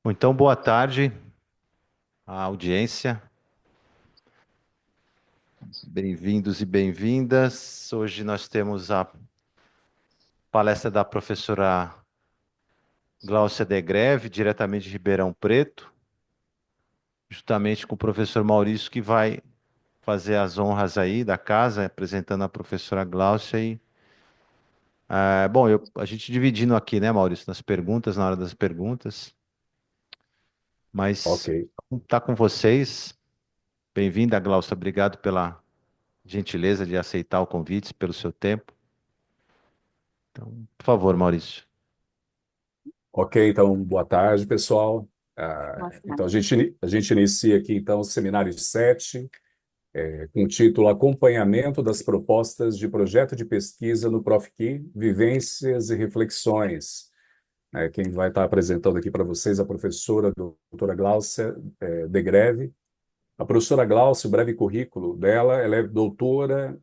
Bom, então, boa tarde à audiência. Bem-vindos e bem-vindas. Hoje nós temos a palestra da professora Gláucia Degreve, diretamente de Ribeirão Preto, justamente com o professor Maurício, que vai fazer as honras aí da casa, apresentando a professora Gláucia. Bom, a gente dividindo aqui, né, Maurício, nas perguntas, na hora das perguntas, Ok, mas tá com vocês. Bem-vinda, Gláucia. Obrigado pela gentileza de aceitar o convite, pelo seu tempo. Então, por favor, Maurício. ok, então boa tarde, pessoal. Boa Então tarde. a gente inicia aqui então o seminário 7, com o título Acompanhamento das propostas de projeto de pesquisa no ProfQ, Vivências e Reflexões. Quem vai estar apresentando aqui para vocês é a professora doutora Gláucia Degreve. A professora Gláucia, o breve currículo dela, ela é doutora,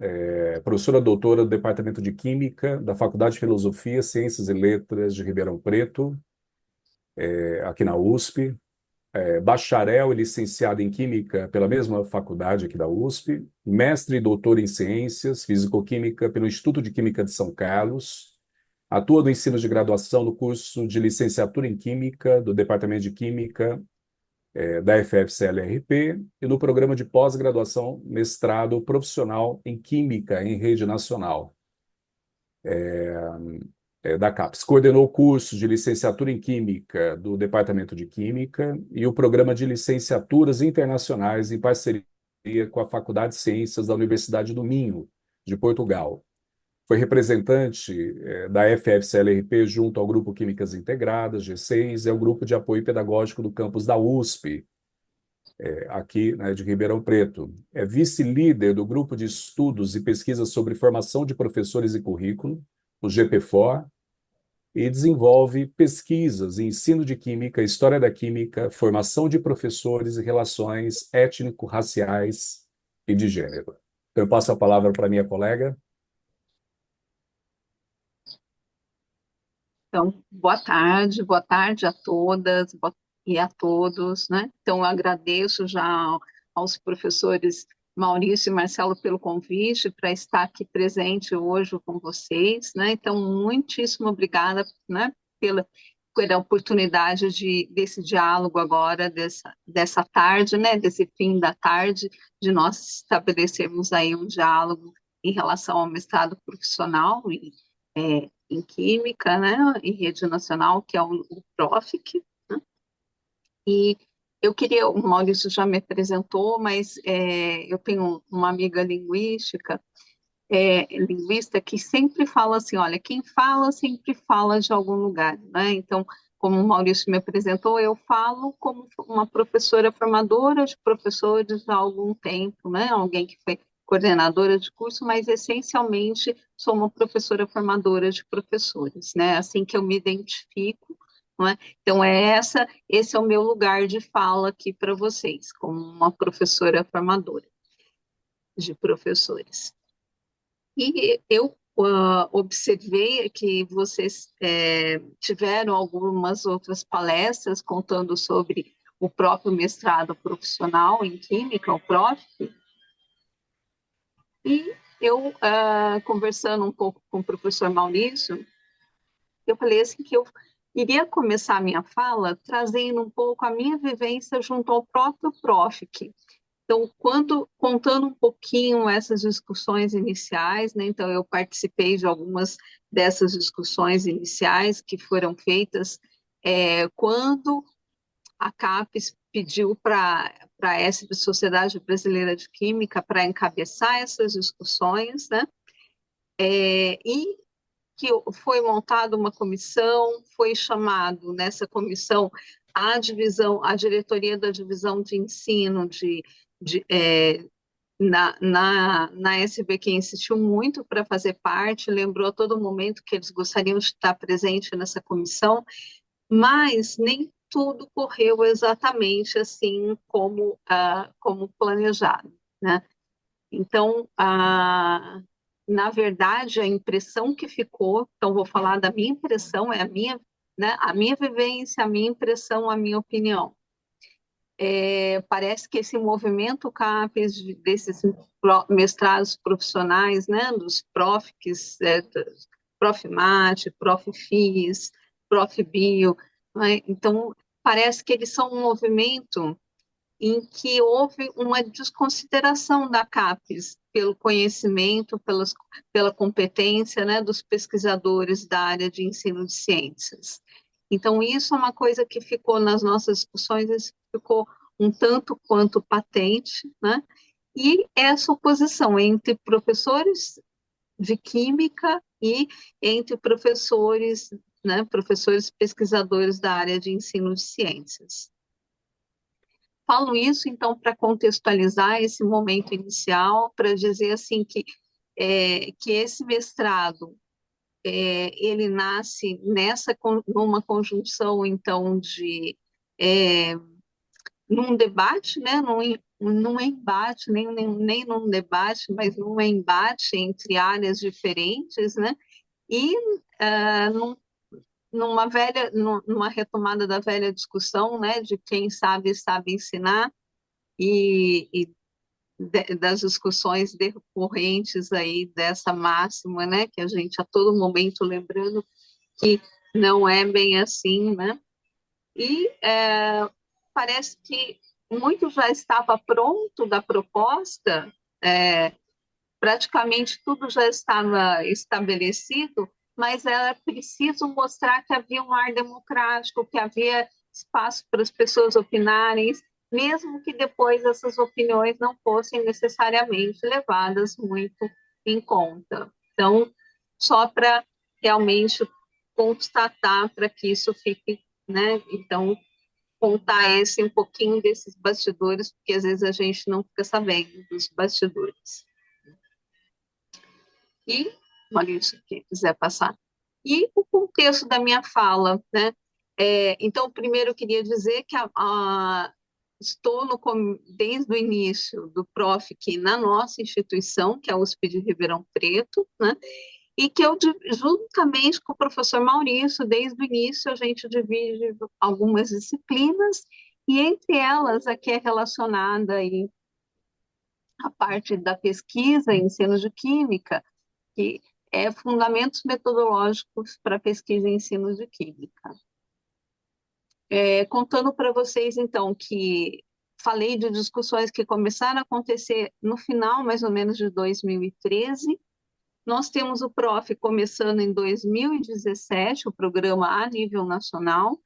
professora doutora do Departamento de Química da Faculdade de Filosofia, Ciências e Letras de Ribeirão Preto, aqui na USP, bacharel e licenciado em Química pela mesma faculdade aqui da USP, mestre e doutor em Ciências Físico-Química pelo Instituto de Química de São Carlos, atua no ensino de graduação no curso de licenciatura em Química do Departamento de Química da FFCLRP e no programa de pós-graduação mestrado profissional em Química em rede nacional da CAPES. Coordenou o curso de licenciatura em Química do Departamento de Química e o programa de licenciaturas internacionais em parceria com a Faculdade de Ciências da Universidade do Minho, de Portugal. Foi representante da FFCLRP junto ao Grupo Químicas Integradas, G6, e ao Grupo de Apoio Pedagógico do campus da USP, aqui, né, de Ribeirão Preto. É vice-líder do Grupo de Estudos e Pesquisas sobre Formação de Professores e Currículo, o GPFOR, e desenvolve pesquisas em ensino de química, história da química, formação de professores e relações étnico-raciais e de gênero. Então, eu passo a palavra para minha colega. Então, boa tarde a todas e a todos, né? Então, eu agradeço já aos professores Maurício e Marcelo pelo convite para estar aqui presente hoje com vocês, né? Então, muitíssimo obrigada, né, pela oportunidade desse diálogo agora, dessa tarde, né, desse fim da tarde, de nós estabelecermos aí um diálogo em relação ao mestrado profissional em Química, né, em rede nacional, que é o PROFIC, né? E eu queria, o Maurício já me apresentou, mas eu tenho uma amiga linguista, que sempre fala assim, olha, quem fala sempre fala de algum lugar, né? Então, como o Maurício me apresentou, eu falo como uma professora formadora de professores há algum tempo, né? Alguém que foi coordenadora de curso, mas essencialmente sou uma professora formadora de professores, né? Assim que eu me identifico, não é? Então esse é o meu lugar de fala aqui para vocês, como uma professora formadora de professores. E eu observei que vocês tiveram algumas outras palestras contando sobre o próprio mestrado profissional em Química, o PROF, e eu, conversando um pouco com o professor Maurício, eu falei assim que eu iria começar a minha fala trazendo um pouco a minha vivência junto ao próprio PROFIC. Então, contando um pouquinho essas discussões iniciais, né? Então, eu participei de algumas dessas discussões iniciais que foram feitas quando a CAPES pediu para a ESB, Sociedade Brasileira de Química, para encabeçar essas discussões, né? E que foi montada uma comissão, foi chamado nessa comissão a diretoria da divisão de ensino de, na SBQ insistiu muito para fazer parte, lembrou a todo momento que eles gostariam de estar presente nessa comissão, mas nem tudo correu exatamente assim como planejado, né? Então, na verdade, a impressão que ficou, então vou falar da minha impressão, é a minha né, a minha vivência, a minha impressão, a minha opinião. Parece que esse movimento CAPES, desses mestrados profissionais, né, dos PROFICs, PROFMAT, PROFIS, PROFBio, né, então parece que eles são um movimento em que houve uma desconsideração da CAPES pelo conhecimento, pela competência, né, dos pesquisadores da área de ensino de ciências. Então, isso é uma coisa que ficou nas nossas discussões, isso ficou um tanto quanto patente, né? E essa oposição entre professores de química e entre professores, né, professores pesquisadores da área de ensino de ciências. Falo isso, então, para contextualizar esse momento inicial, para dizer, assim, que esse mestrado, ele nasce numa conjunção, então, num debate, né, num embate, nem num debate, mas num embate entre áreas diferentes, né, e numa retomada da velha discussão, né, de quem sabe ensinar, e das discussões decorrentes aí dessa máxima, né, que a gente a todo momento lembrando que não é bem assim, né, e parece que muito já estava pronto da proposta, praticamente tudo já estava estabelecido, mas era preciso mostrar que havia um ar democrático, que havia espaço para as pessoas opinarem, mesmo que depois essas opiniões não fossem necessariamente levadas muito em conta. Então, só para realmente constatar, para que isso fique, né? Então, contar um pouquinho desses bastidores, porque às vezes a gente não fica sabendo dos bastidores. E, Maurício, quem quiser passar. E o contexto da minha fala, né? Então, primeiro eu queria dizer que estou desde o início do PROFIC na nossa instituição, que é a USP de Ribeirão Preto, né? E que eu, juntamente com o professor Maurício, desde o início, a gente divide algumas disciplinas, e entre elas a que é relacionada aí a parte da pesquisa em ensino de química, que é fundamentos metodológicos para pesquisa em ensino de química. Contando para vocês, então, que falei de discussões que começaram a acontecer no final, mais ou menos, de 2013. Nós temos o PROF começando em 2017, o programa a nível nacional,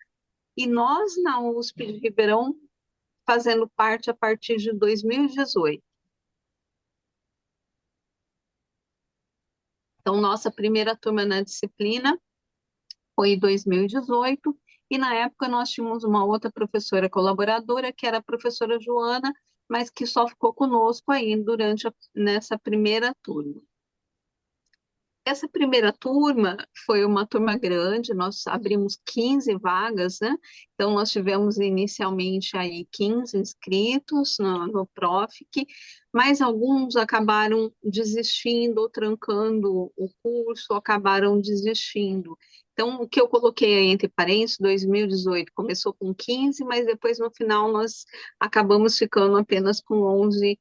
e nós, na USP de Ribeirão, fazendo parte a partir de 2018. Então, nossa primeira turma na disciplina foi em 2018, e na época nós tínhamos uma outra professora colaboradora, que era a professora Joana, mas que só ficou conosco aí nessa primeira turma. Essa primeira turma foi uma turma grande, nós abrimos 15 vagas, né? Então, nós tivemos inicialmente aí 15 inscritos no PROFIC, mas alguns acabaram desistindo ou trancando o curso, acabaram desistindo. Então, o que eu coloquei aí entre parênteses, 2018 começou com 15, mas depois no final nós acabamos ficando apenas com 11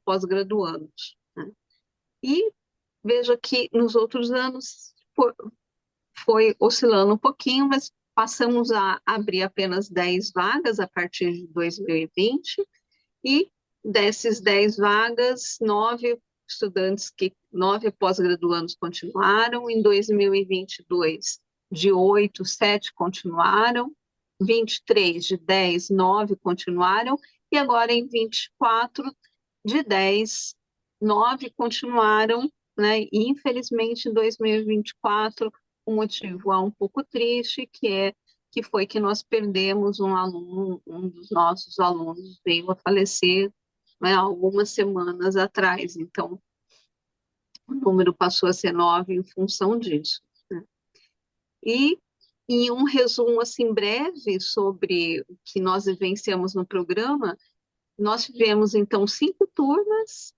pós-graduandos, né? E veja que nos outros anos foi oscilando um pouquinho, mas passamos a abrir apenas 10 vagas a partir de 2020, e dessas 10 vagas, 9 pós-graduandos continuaram. Em 2022, de 8, 7 continuaram. 23, de 10, 9 continuaram. E agora, em 24, de 10, 9 continuaram, né? E, infelizmente, em 2024, o motivo é um pouco triste, que foi que nós perdemos um aluno, um dos nossos alunos veio a falecer, né, algumas semanas atrás. Então, o número passou a ser 9 em função disso, né? E, em um resumo assim breve sobre o que nós vivenciamos no programa, nós tivemos, então, 5 turmas,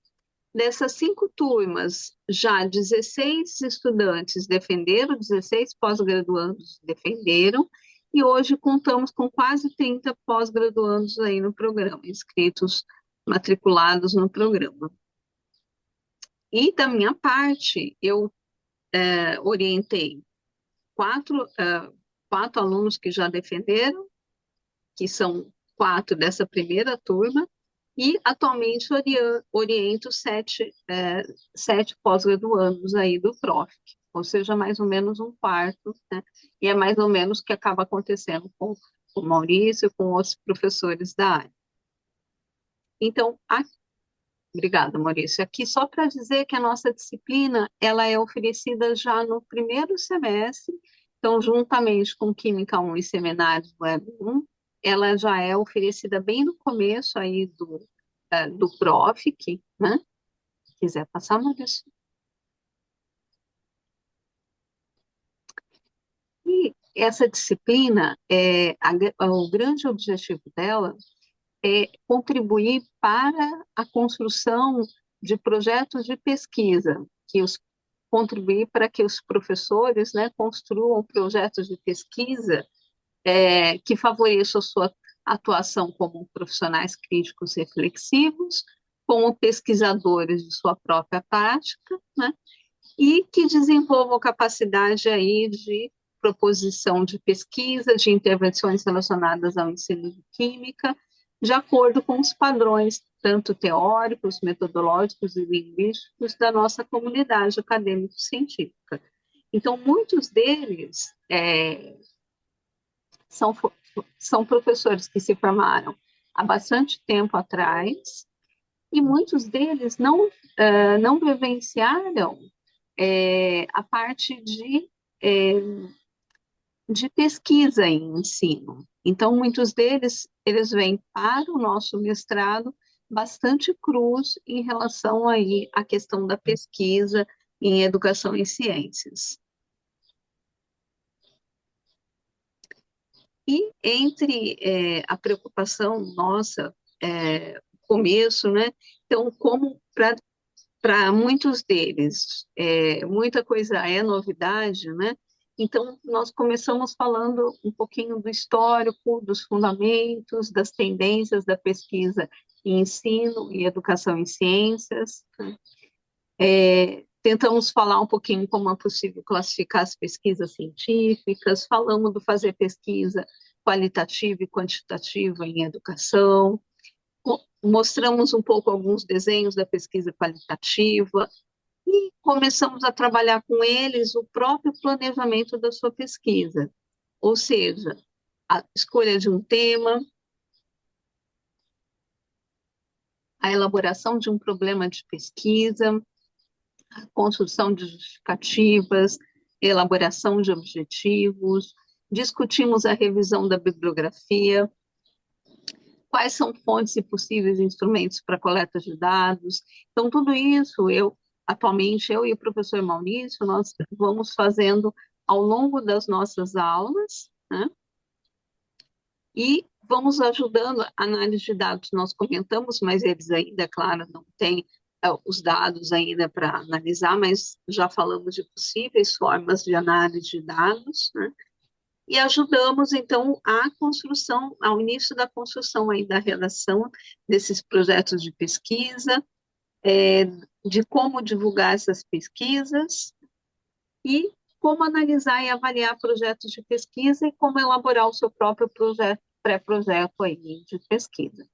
Dessas 5 turmas, já 16 estudantes defenderam, 16 pós-graduandos defenderam, e hoje contamos com quase 30 pós-graduandos aí no programa, inscritos, matriculados no programa. E da minha parte, eu orientei 4 alunos que já defenderam, que são 4 dessa primeira turma, e atualmente oriento 7 pós-graduandos aí do PROFIC, ou seja, mais ou menos um quarto, né? E é mais ou menos o que acaba acontecendo com o Maurício e com outros professores da área. Então, obrigada, Maurício. Aqui só para dizer que a nossa disciplina ela é oferecida já no primeiro semestre, então, juntamente com Química 1 e Seminários Web 1, ela já é oferecida bem no começo aí do PROFIC, né? Se quiser passar, Maurício. E essa disciplina, o grande objetivo dela é contribuir para a construção de projetos de pesquisa, contribuir para que os professores, né, construam projetos de pesquisa que favoreçam a sua atuação como profissionais críticos reflexivos, como pesquisadores de sua própria prática, né, e que desenvolvam capacidade aí de proposição de pesquisa, de intervenções relacionadas ao ensino de química, de acordo com os padrões, tanto teóricos, metodológicos e linguísticos da nossa comunidade acadêmico-científica. Então, muitos deles são professores que se formaram há bastante tempo atrás, e muitos deles não vivenciaram a parte de pesquisa em ensino. Então, muitos deles, eles vêm para o nosso mestrado bastante crus em relação aí à questão da pesquisa em educação e ciências. E entre a preocupação nossa, começo, né? Então, como para muitos deles, muita coisa é novidade, né? Então, nós começamos falando um pouquinho do histórico, dos fundamentos, das tendências da pesquisa em ensino e educação em ciências. Tentamos falar um pouquinho como é possível classificar as pesquisas científicas, falamos do fazer pesquisa qualitativa e quantitativa em educação, mostramos um pouco alguns desenhos da pesquisa qualitativa, e começamos a trabalhar com eles o próprio planejamento da sua pesquisa, ou seja, a escolha de um tema, a elaboração de um problema de pesquisa, a construção de justificativas, elaboração de objetivos, discutimos a revisão da bibliografia, quais são fontes e possíveis instrumentos para coleta de dados. Então, tudo isso, atualmente, eu e o professor Maurício, nós vamos fazendo ao longo das nossas aulas, né? E vamos ajudando a análise de dados. Nós comentamos, mas eles ainda, claro, não têm os dados ainda para analisar, mas já falamos de possíveis formas de análise de dados, né? E ajudamos, então, ao início da construção aí da relação desses projetos de pesquisa, de como divulgar essas pesquisas e como analisar e avaliar projetos de pesquisa e como elaborar o seu próprio pré-projeto aí de pesquisa.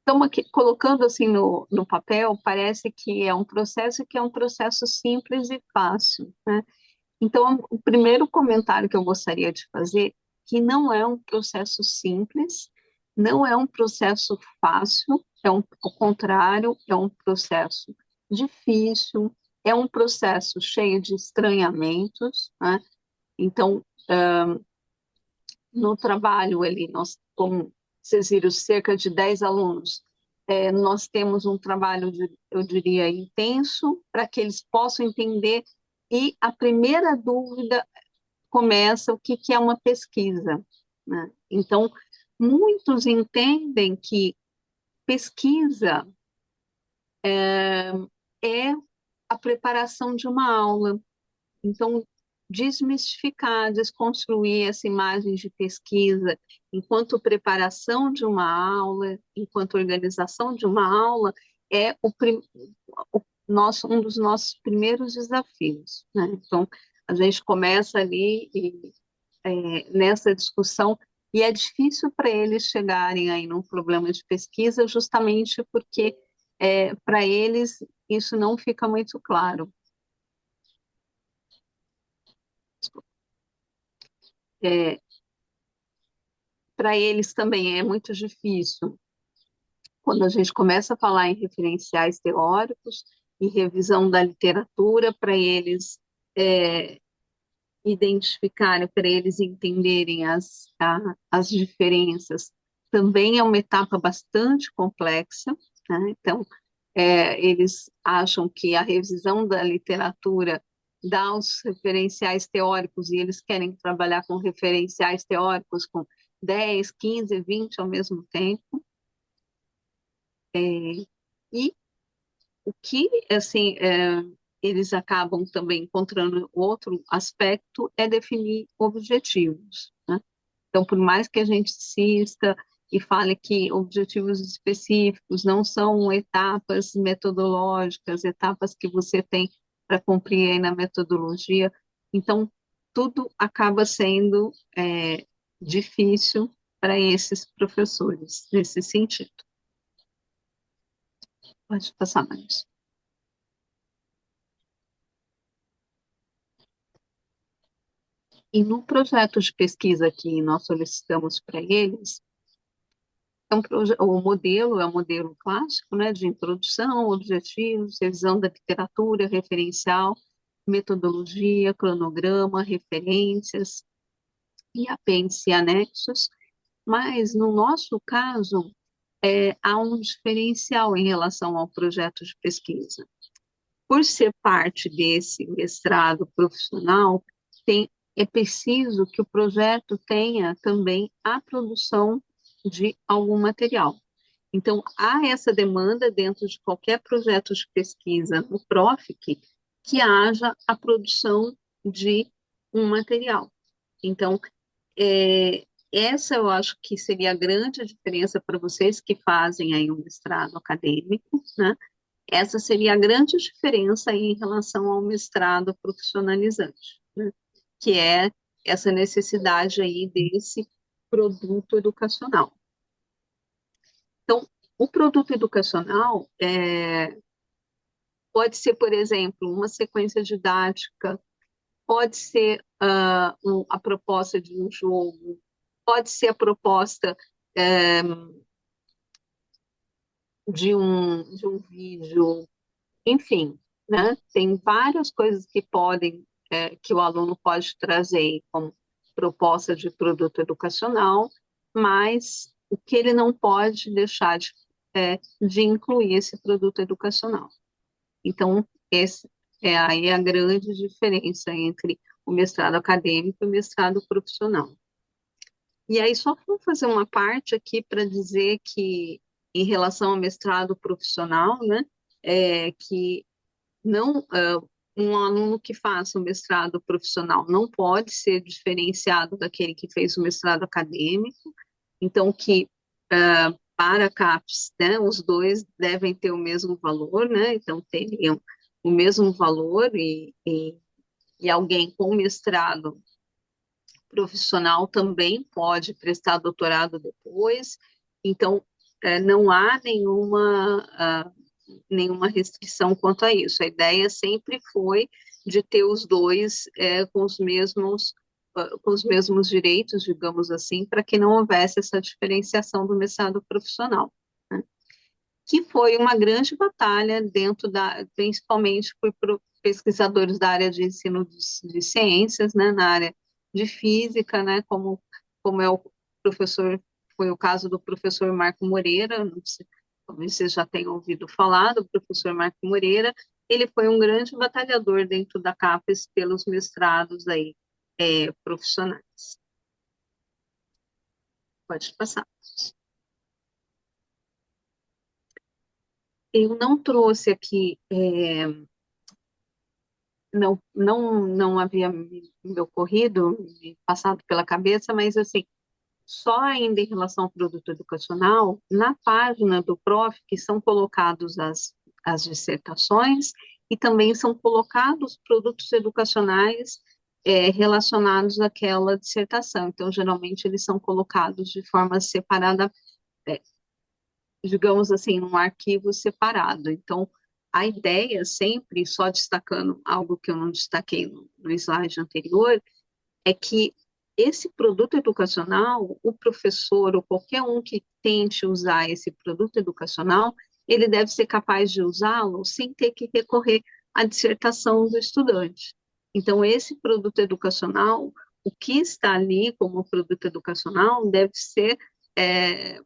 Então, aqui, colocando assim no papel, parece que é um processo simples e fácil, né? Então, o primeiro comentário que eu gostaria de fazer, que não é um processo simples, não é um processo fácil, ao contrário, é um processo difícil, é um processo cheio de estranhamentos, né? Então, no trabalho ali, nós, como vocês viram, cerca de 10 alunos, nós temos um trabalho, eu diria, intenso, para que eles possam entender. E a primeira dúvida começa o que é uma pesquisa, né? Então, muitos entendem que pesquisa é a preparação de uma aula. Então, desmistificar, desconstruir essa imagem de pesquisa enquanto preparação de uma aula, enquanto organização de uma aula, é um dos nossos primeiros desafios, né? Então, a gente começa ali nessa discussão e é difícil para eles chegarem aí num problema de pesquisa justamente porque para eles isso não fica muito claro. Para eles também é muito difícil quando a gente começa a falar em referenciais teóricos e revisão da literatura, para eles identificarem, para eles entenderem as diferenças, também é uma etapa bastante complexa, né? Então, eles acham que a revisão da literatura dá os referenciais teóricos e eles querem trabalhar com referenciais teóricos com 10, 15, 20 ao mesmo tempo. E o que, assim, eles acabam também encontrando outro aspecto é definir objetivos, né? Então, por mais que a gente insista e fale que objetivos específicos não são etapas metodológicas, etapas que você tem para cumprir aí na metodologia, então tudo acaba sendo difícil para esses professores nesse sentido. Pode passar mais. E no projeto de pesquisa que nós solicitamos para eles, o modelo é um modelo clássico, né, de introdução, objetivos, revisão da literatura, referencial, metodologia, cronograma, referências e apêndice e anexos, mas no nosso caso, há um diferencial em relação ao projeto de pesquisa. Por ser parte desse mestrado profissional, é preciso que o projeto tenha também a produção de algum material. Então, há essa demanda dentro de qualquer projeto de pesquisa no PROFIC que haja a produção de um material. Então, essa eu acho que seria a grande diferença para vocês que fazem aí um mestrado acadêmico, né? Essa seria a grande diferença em relação ao mestrado profissionalizante, né? Que é essa necessidade aí desse produto educacional. Então, o produto educacional pode ser, por exemplo, uma sequência didática, pode ser a proposta de um jogo, pode ser a proposta de um vídeo, enfim, né? Tem várias coisas que o aluno pode trazer como proposta de produto educacional, mas o que ele não pode deixar de incluir esse produto educacional. Então, essa é aí a grande diferença entre o mestrado acadêmico e o mestrado profissional. E aí, só vou fazer uma parte aqui para dizer que, em relação ao mestrado profissional, né, que não, um aluno que faça o mestrado profissional não pode ser diferenciado daquele que fez o mestrado acadêmico, então que para a CAPES, né, os dois devem ter o mesmo valor, né, então teriam o mesmo valor e alguém com mestrado profissional também pode prestar doutorado depois, então não há nenhuma restrição quanto a isso. A ideia sempre foi de ter os dois com os mesmos direitos, digamos assim, para que não houvesse essa diferenciação do mestrado profissional, né? Que foi uma grande batalha principalmente por pesquisadores da área de ensino de ciências, né, na área de física, né, como foi o caso do professor Marco Moreira, não sei, talvez vocês já tenham ouvido falar do professor Marco Moreira. Ele foi um grande batalhador dentro da CAPES pelos mestrados aí, profissionais. Pode passar. Eu não trouxe aqui, não havia me ocorrido, me passado pela cabeça, mas assim, só ainda em relação ao produto educacional, na página do Prof, que são colocados as dissertações e também são colocados produtos educacionais relacionados àquela dissertação. Então, geralmente, eles são colocados de forma separada, é, digamos assim, num arquivo separado. Então, a ideia sempre, só destacando algo que eu não destaquei no slide anterior, é que esse produto educacional, o professor ou qualquer um que tente usar esse produto educacional, ele deve ser capaz de usá-lo sem ter que recorrer à dissertação do estudante. Então, esse produto educacional, o que está ali como produto educacional, é,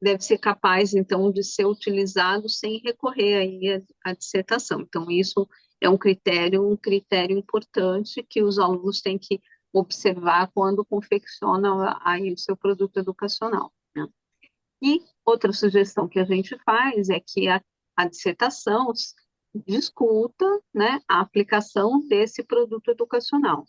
deve ser capaz, então, de ser utilizado sem recorrer aí à dissertação. Então, isso é um critério importante que os alunos têm que observar quando confeccionam aí o seu produto educacional, né? E outra sugestão que a gente faz é que a dissertação discuta, né, a aplicação desse produto educacional.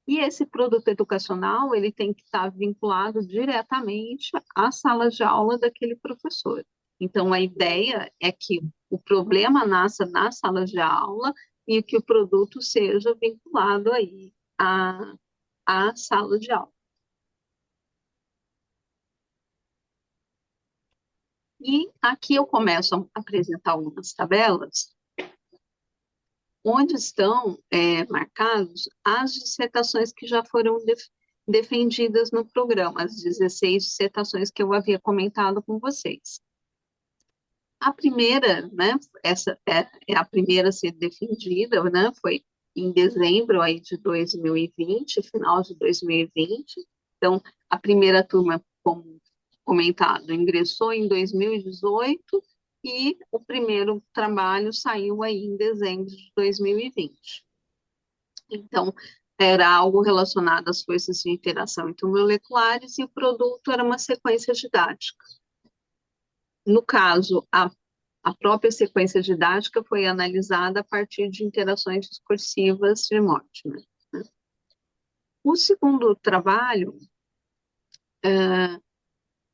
E esse produto educacional, ele tem que estar vinculado diretamente à sala de aula daquele professor. Então, a ideia é que o problema nasça na sala de aula e que o produto seja vinculado aí à sala de aula. E aqui eu começo a apresentar algumas tabelas onde estão marcados as dissertações que já foram defendidas no programa, as 16 dissertações que eu havia comentado com vocês. A primeira, né, essa é a primeira a ser defendida, né, foi em dezembro aí de 2020, final de 2020. Então, a primeira turma, como comentado, ingressou em 2018 e o primeiro trabalho saiu aí em dezembro de 2020. Então, era algo relacionado às forças de interação intermoleculares e o produto era uma sequência didática. No caso, a própria sequência didática foi analisada a partir de interações discursivas de Mortimer, né? O segundo trabalho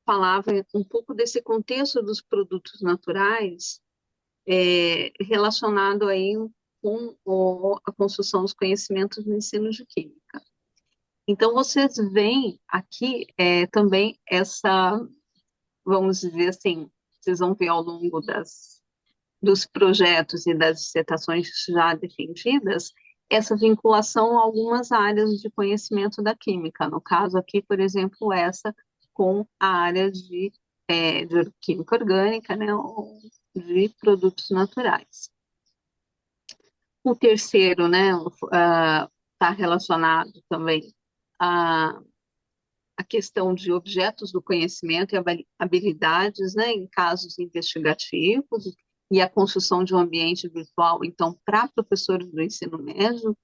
falava um pouco desse contexto dos produtos naturais relacionado aí com a construção dos conhecimentos no ensino de química. Então, vocês veem aqui também essa, vamos dizer assim, vocês vão ver ao longo dos projetos e das dissertações já defendidas, essa vinculação a algumas áreas de conhecimento da química. No caso aqui, por exemplo, essa com a área de química orgânica, né, ou de produtos naturais. O terceiro, né, está relacionado também a questão de objetos do conhecimento e habilidades, né, em casos investigativos, e a construção de um ambiente virtual, então, para professores do ensino médio,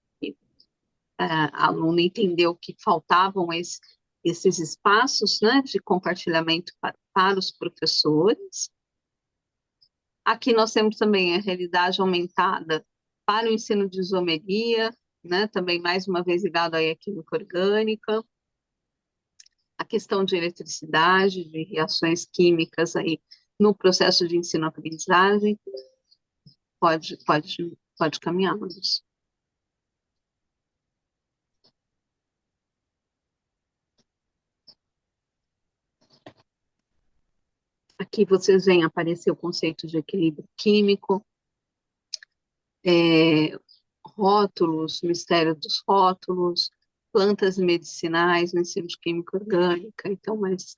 a aluna entendeu que faltavam esses espaços, né, de compartilhamento para os professores. Aqui nós temos também a realidade aumentada para o ensino de isomeria, né, também mais uma vez ligado aí à química orgânica, a questão de eletricidade, de reações químicas aí no processo de ensino-aprendizagem. Pode caminhar, Maurício. Aqui vocês veem aparecer o conceito de equilíbrio químico, rótulos, mistério dos rótulos, plantas medicinais no ensino de química orgânica. Então, mas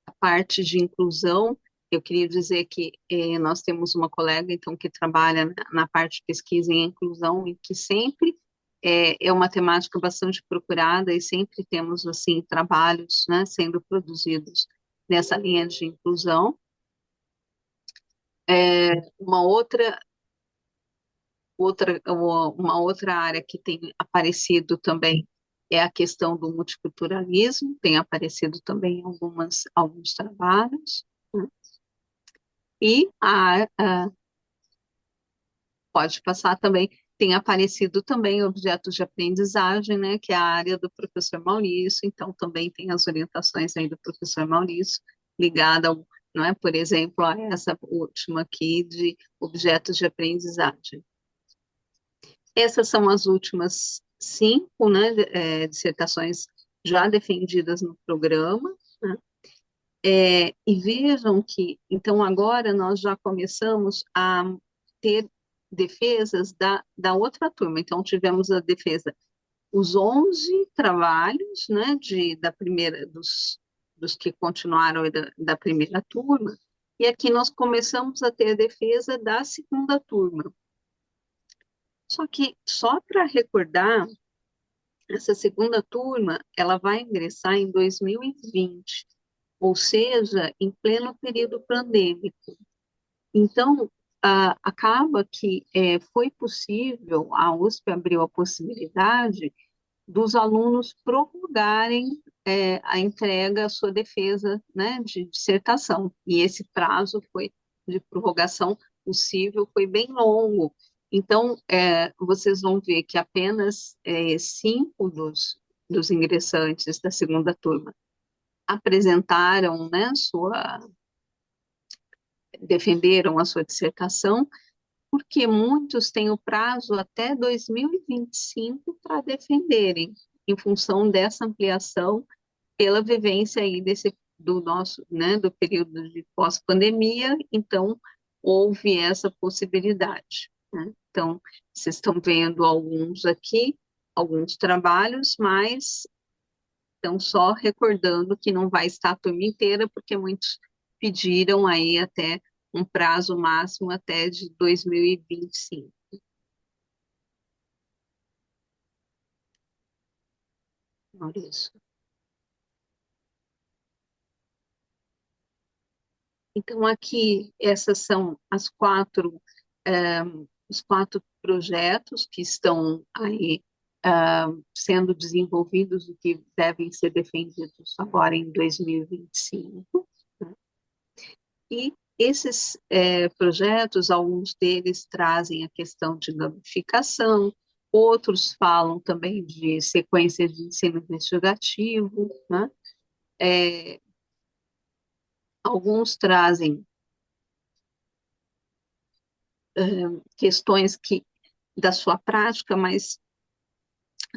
a parte de inclusão, eu queria dizer que nós temos uma colega, então, que trabalha na parte de pesquisa em inclusão e que sempre é uma temática bastante procurada e sempre temos, assim, trabalhos, né, sendo produzidos nessa linha de inclusão. Uma outra área que tem aparecido também é a questão do multiculturalismo, tem aparecido também em alguns trabalhos, né? E pode passar também, tem aparecido também objetos de aprendizagem, né, que é a área do professor Maurício, então também tem as orientações aí do professor Maurício, ligada ao, não é, por exemplo, a essa última aqui de objetos de aprendizagem. Essas são as últimas 5, né, dissertações já defendidas no programa, né? E vejam que, então, agora nós já começamos a ter defesas da outra turma. Então, tivemos a defesa, os 11 trabalhos, né, dos que continuaram da primeira turma, e aqui nós começamos a ter a defesa da segunda turma. Só que, só para recordar, essa segunda turma, ela vai ingressar em 2020, ou seja, em pleno período pandêmico. Então, acaba que foi possível, a USP abriu a possibilidade dos alunos prorrogarem a entrega, a sua defesa, né, de dissertação. E esse prazo de prorrogação possível foi bem longo. Então, vocês vão ver que apenas 5 dos ingressantes da segunda turma apresentaram, né, defenderam a sua dissertação, porque muitos têm o prazo até 2025 para defenderem, em função dessa ampliação pela vivência aí do nosso, né, do período de pós-pandemia, então houve essa possibilidade, né? Então, vocês estão vendo alguns aqui, alguns trabalhos, mas estão só recordando que não vai estar a turma inteira, porque muitos pediram aí até um prazo máximo até de 2025. Maurício. Então, aqui, essas são os 4 projetos que estão aí sendo desenvolvidos e que devem ser defendidos agora em 2025. Né? E esses projetos, alguns deles trazem a questão de gamificação, outros falam também de sequência de ensino investigativo, né? Alguns trazem questões da sua prática, mas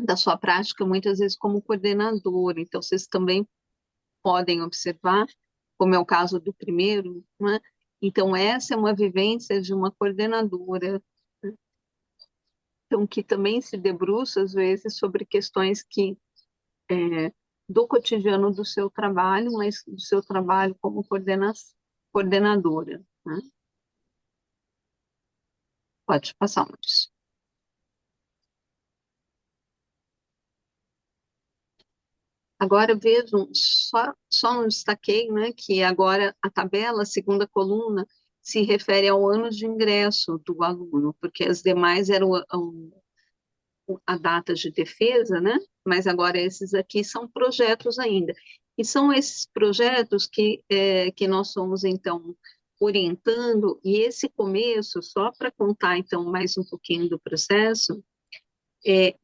da sua prática muitas vezes como coordenador. Então, vocês também podem observar, como é o caso do primeiro, né? Então, essa é uma vivência de uma coordenadora, né? Então, que também se debruça, às vezes, sobre questões do cotidiano do seu trabalho, mas do seu trabalho como coordenadora, né? Pode passar, Maurício. Agora vejam, só não destaquei, né, que agora a tabela, a segunda coluna, se refere ao ano de ingresso do aluno, porque as demais eram a data de defesa, né? Mas agora esses aqui são projetos ainda. E são esses projetos que nós somos, então, orientando, e esse começo, só para contar, então, mais um pouquinho do processo,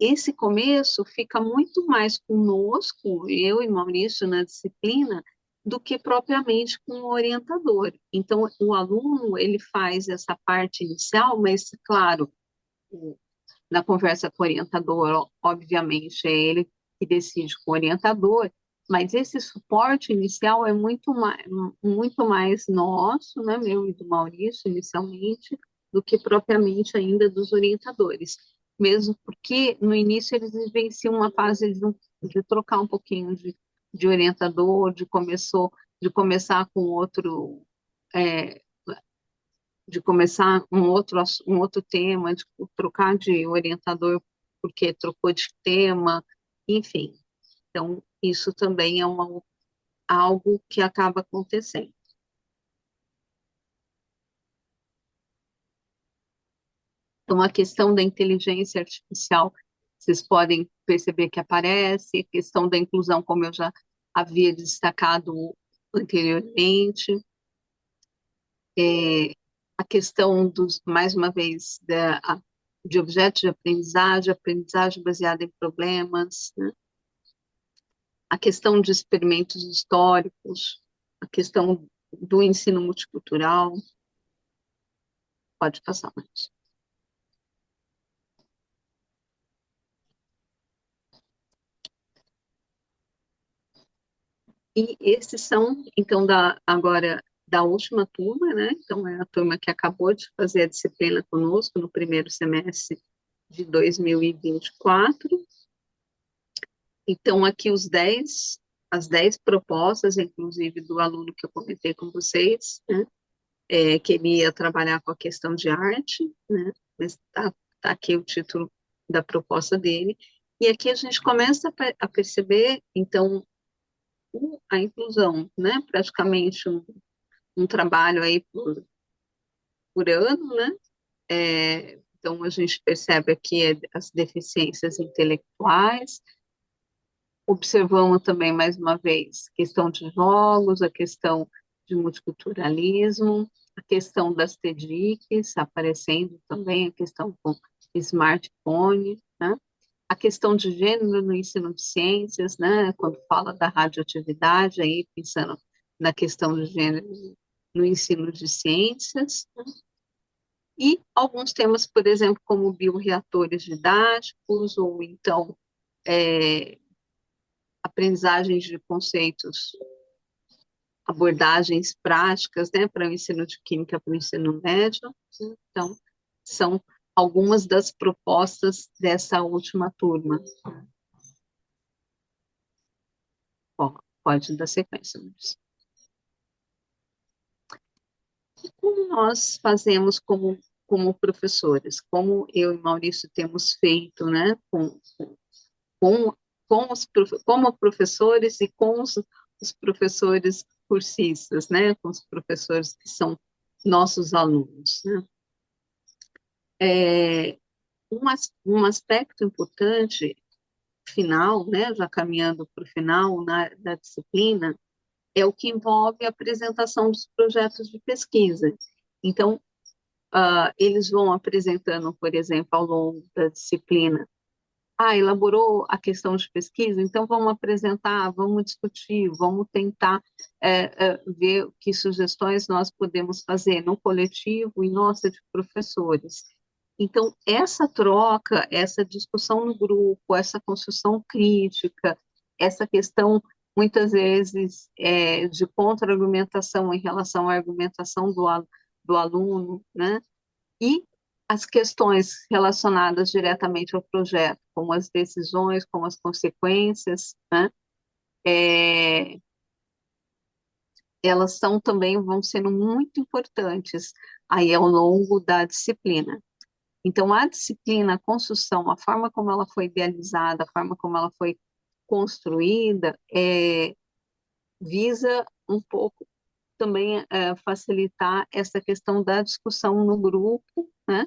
esse começo fica muito mais conosco, eu e Maurício, na disciplina, do que propriamente com o orientador. Então, o aluno, ele faz essa parte inicial, mas, claro, na conversa com o orientador, obviamente, é ele que decide com o orientador, mas esse suporte inicial é muito mais nosso, né, meu e do Maurício, inicialmente, do que propriamente ainda dos orientadores. Mesmo porque, no início, eles vivenciam uma fase de trocar um pouquinho de orientador, de começar com outro, é, de começar um outro tema, de trocar de orientador porque trocou de tema, enfim. Então, isso também é algo que acaba acontecendo. Então, a questão da inteligência artificial, vocês podem perceber que aparece, a questão da inclusão, como eu já havia destacado anteriormente, a questão mais uma vez, de objetos de aprendizagem, aprendizagem baseada em problemas, né? A questão de experimentos históricos, a questão do ensino multicultural. Pode passar, mais. E esses são, então, agora da última turma, né? Então, é a turma que acabou de fazer a disciplina conosco no primeiro semestre de 2024. Então, aqui as 10 propostas, inclusive do aluno que eu comentei com vocês, né? Que ele ia trabalhar com a questão de arte, né? Mas tá aqui o título da proposta dele. E aqui a gente começa a perceber, então, a inclusão, né? Praticamente um trabalho aí por ano, né? Então, a gente percebe aqui as deficiências intelectuais, observamos também, mais uma vez, questão de jogos, a questão de multiculturalismo, a questão das TEDx aparecendo também, a questão com smartphone, né? A questão de gênero no ensino de ciências, né? Quando fala da radioatividade, aí pensando na questão de gênero no ensino de ciências, né? E alguns temas, por exemplo, como bioreatores didáticos, ou então aprendizagens de conceitos, abordagens práticas, né, para o ensino de química para o ensino médio. Então, são algumas das propostas dessa última turma. Bom, pode dar sequência, Luiz. E como nós fazemos como professores, como eu e Maurício temos feito, né, com, como professores e com os professores cursistas, né, com os professores que são nossos alunos, né. Um aspecto importante, final, né, já caminhando para o final da disciplina, é o que envolve a apresentação dos projetos de pesquisa. Então, eles vão apresentando, por exemplo, ao longo da disciplina, elaborou a questão de pesquisa, então vamos apresentar, vamos discutir, vamos tentar ver que sugestões nós podemos fazer no coletivo e nossa de professores. Então, essa troca, essa discussão no grupo, essa construção crítica, essa questão, muitas vezes, de contra-argumentação em relação à argumentação do aluno, né? E as questões relacionadas diretamente ao projeto, como as decisões, como as consequências, né? Elas vão sendo muito importantes aí ao longo da disciplina. Então, a disciplina, a construção, a forma como ela foi idealizada, a forma como ela foi construída, visa um pouco também facilitar essa questão da discussão no grupo, né?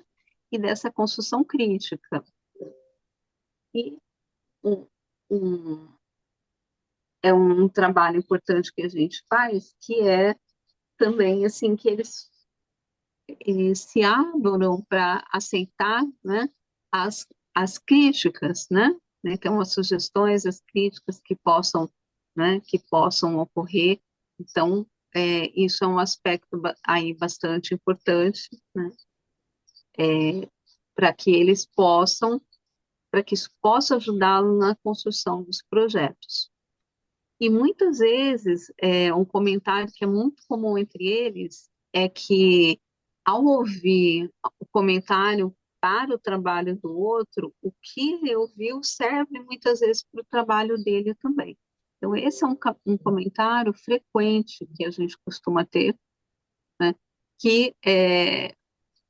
E dessa construção crítica. E um, um, é um trabalho importante que a gente faz, que é também assim que eles se abram para aceitar, né, as críticas, né, que são as sugestões, as críticas que possam ocorrer. Então, isso é um aspecto aí bastante importante, né, para que eles possam, para que isso possa ajudá-lo na construção dos projetos. E muitas vezes, um comentário que é muito comum entre eles é que, ao ouvir o comentário para o trabalho do outro, o que ele ouviu serve muitas vezes para o trabalho dele também. Então, esse é um comentário frequente que a gente costuma ter, né? Que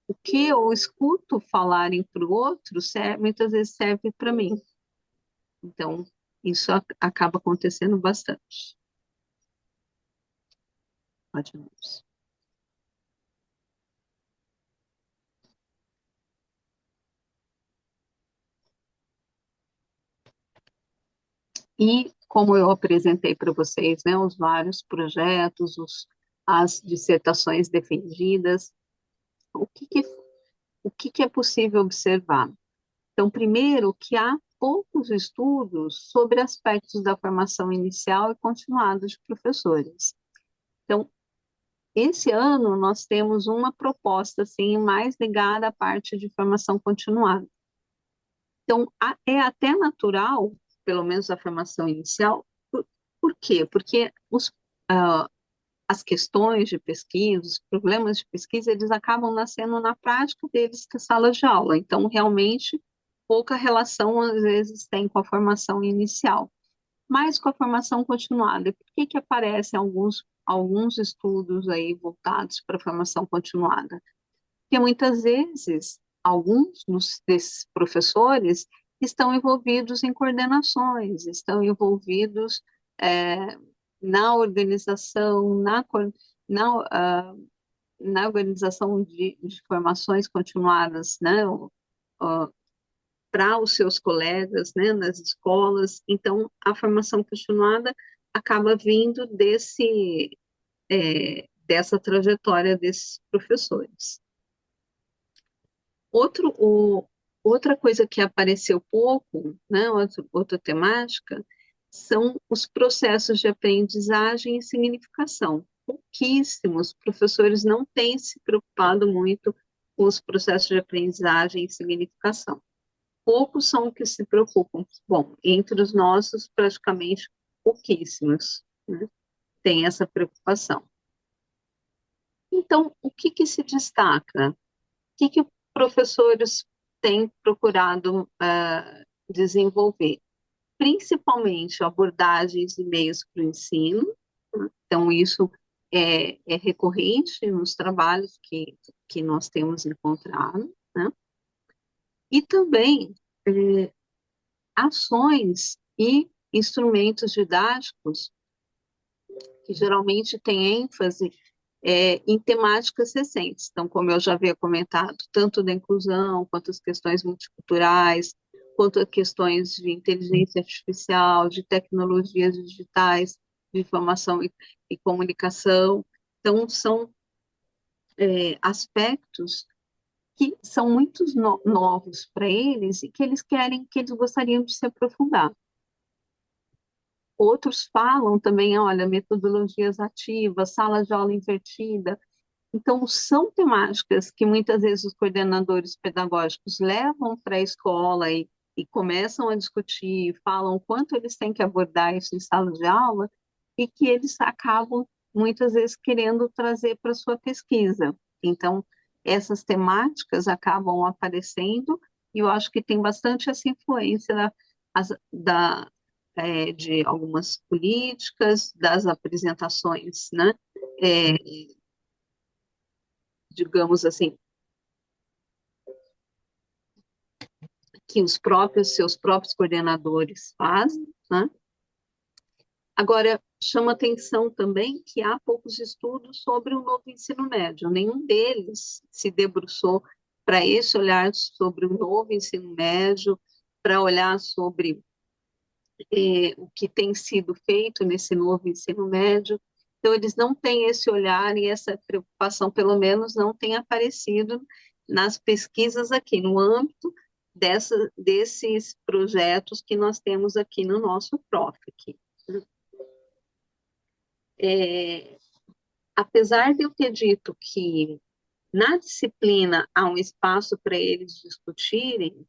o que eu escuto falarem para o outro muitas vezes serve para mim. Então, isso acaba acontecendo bastante. Pode ir. E como eu apresentei para vocês, né, os vários projetos, as dissertações defendidas. O que é possível observar? Então, primeiro, que há poucos estudos sobre aspectos da formação inicial e continuada de professores. Então, esse ano nós temos uma proposta assim mais ligada à parte de formação continuada. Então, é até natural, pelo menos a formação inicial, por quê? Porque as questões de pesquisa, os problemas de pesquisa, eles acabam nascendo na prática deles que sala de aula. Então, realmente, pouca relação, às vezes, tem com a formação inicial, mas com a formação continuada. Por que aparecem alguns estudos aí voltados para a formação continuada? Porque muitas vezes, desses professores estão envolvidos em coordenações, estão envolvidos é, na organização, na organização de formações continuadas, né, para os seus colegas, né, nas escolas. Então, a formação continuada acaba vindo dessa trajetória desses professores. Outra coisa que apareceu pouco, né, outra temática, são os processos de aprendizagem e significação. Pouquíssimos professores não têm se preocupado muito com os processos de aprendizagem e significação. Poucos são que se preocupam. Bom, entre os nossos, praticamente pouquíssimos, né, têm essa preocupação. Então, o que se destaca? O que os professores têm procurado desenvolver? Principalmente abordagens e meios para o ensino. Então, isso é recorrente nos trabalhos que nós temos encontrado, né? E também ações e instrumentos didáticos que geralmente têm ênfase em temáticas recentes. Então, como eu já havia comentado, tanto da inclusão, quanto as questões multiculturais, quanto as questões de inteligência artificial, de tecnologias digitais, de informação e comunicação. Então, são aspectos que são muito novos para eles e que eles gostariam de se aprofundar. Outros falam também, olha, metodologias ativas, sala de aula invertida. Então, são temáticas que muitas vezes os coordenadores pedagógicos levam para a escola e começam a discutir, falam quanto eles têm que abordar isso em sala de aula e que eles acabam, muitas vezes, querendo trazer para a sua pesquisa. Então, essas temáticas acabam aparecendo e eu acho que tem bastante essa influência de algumas políticas, das apresentações, né? Digamos assim, que seus próprios coordenadores fazem, né? Agora, chama atenção também que há poucos estudos sobre o novo ensino médio. Nenhum deles se debruçou para esse olhar sobre o novo ensino médio, para olhar sobre o que tem sido feito nesse novo ensino médio. Então, eles não têm esse olhar e essa preocupação, pelo menos, não tem aparecido nas pesquisas aqui, no âmbito desses projetos que nós temos aqui no nosso PROF. Apesar de eu ter dito que na disciplina há um espaço para eles discutirem,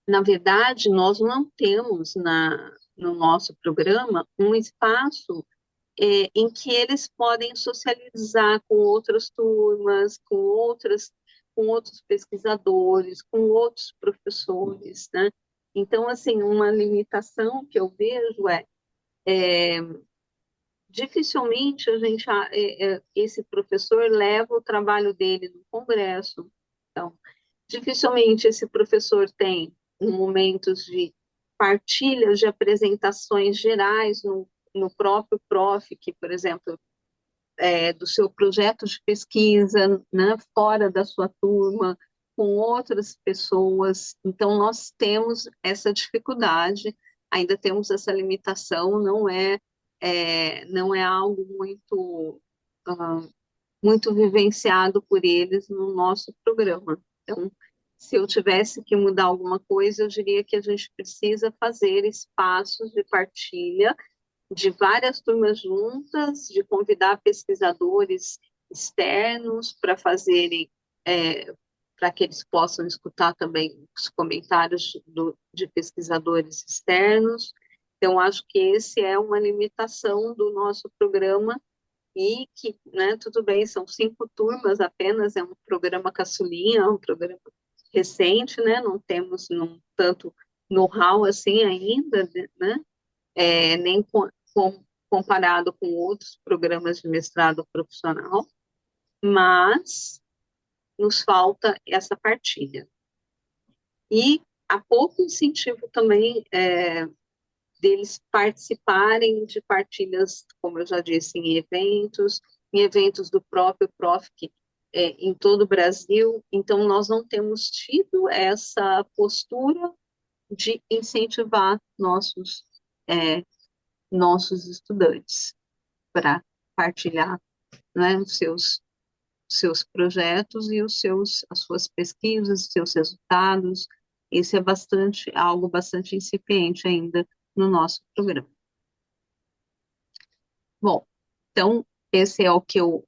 na verdade, nós não temos no nosso programa um espaço em que eles podem socializar com outras turmas, com outros pesquisadores, com outros professores, né? Então, assim, uma limitação que eu vejo dificilmente esse professor leva o trabalho dele no congresso. Então, dificilmente esse professor tem momentos de partilhas de apresentações gerais no próprio PROF, que, por exemplo, do seu projeto de pesquisa, né, fora da sua turma, com outras pessoas. Então, nós temos essa dificuldade, ainda temos essa limitação, não é algo muito muito vivenciado por eles no nosso programa. Então, se eu tivesse que mudar alguma coisa, eu diria que a gente precisa fazer espaços de partilha de várias turmas juntas, de convidar pesquisadores externos para fazerem, para que eles possam escutar também os comentários de pesquisadores externos. Então, acho que esse é uma limitação do nosso programa e que, né, tudo bem, são 5 turmas apenas, é um programa caçulinha, é um programa recente, né, não temos tanto know-how assim ainda, né, nem comparado com outros programas de mestrado profissional, mas nos falta essa partilha. E há pouco incentivo também deles participarem de partilhas, como eu já disse, em eventos do próprio PROFIC em todo o Brasil. Então, nós não temos tido essa postura de incentivar nossos estudantes para partilhar, né, os seus projetos e as suas pesquisas, os seus resultados. Isso é algo bastante incipiente ainda no nosso programa. Bom, então, esse é o que eu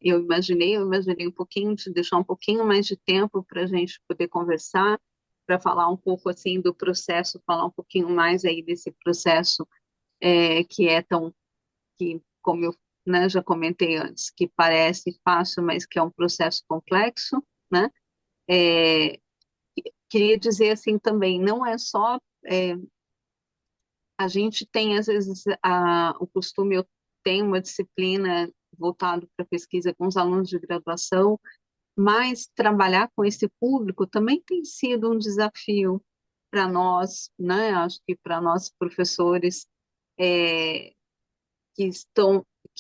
imaginei um pouquinho, de deixar um pouquinho mais de tempo para a gente poder conversar, para falar um pouco, assim, do processo, falar um pouquinho mais aí desse processo que, como eu, né, já comentei antes, que parece fácil, mas que é um processo complexo, né? Queria dizer, assim, também, não é só... a gente tem, às vezes, o costume, eu tenho uma disciplina voltada para pesquisa com os alunos de graduação, mas trabalhar com esse público também tem sido um desafio para nós, né? Acho que para nós professores é, que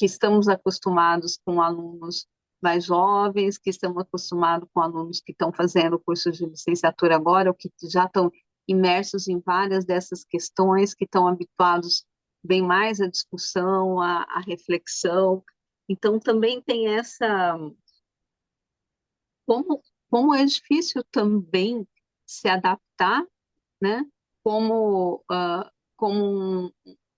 estamos acostumados com alunos mais jovens, que estamos acostumados com alunos que estão fazendo curso de licenciatura agora, ou que já estão imersos em várias dessas questões, que estão habituados bem mais à discussão, à reflexão. Então, também tem como é difícil também se adaptar, né? Como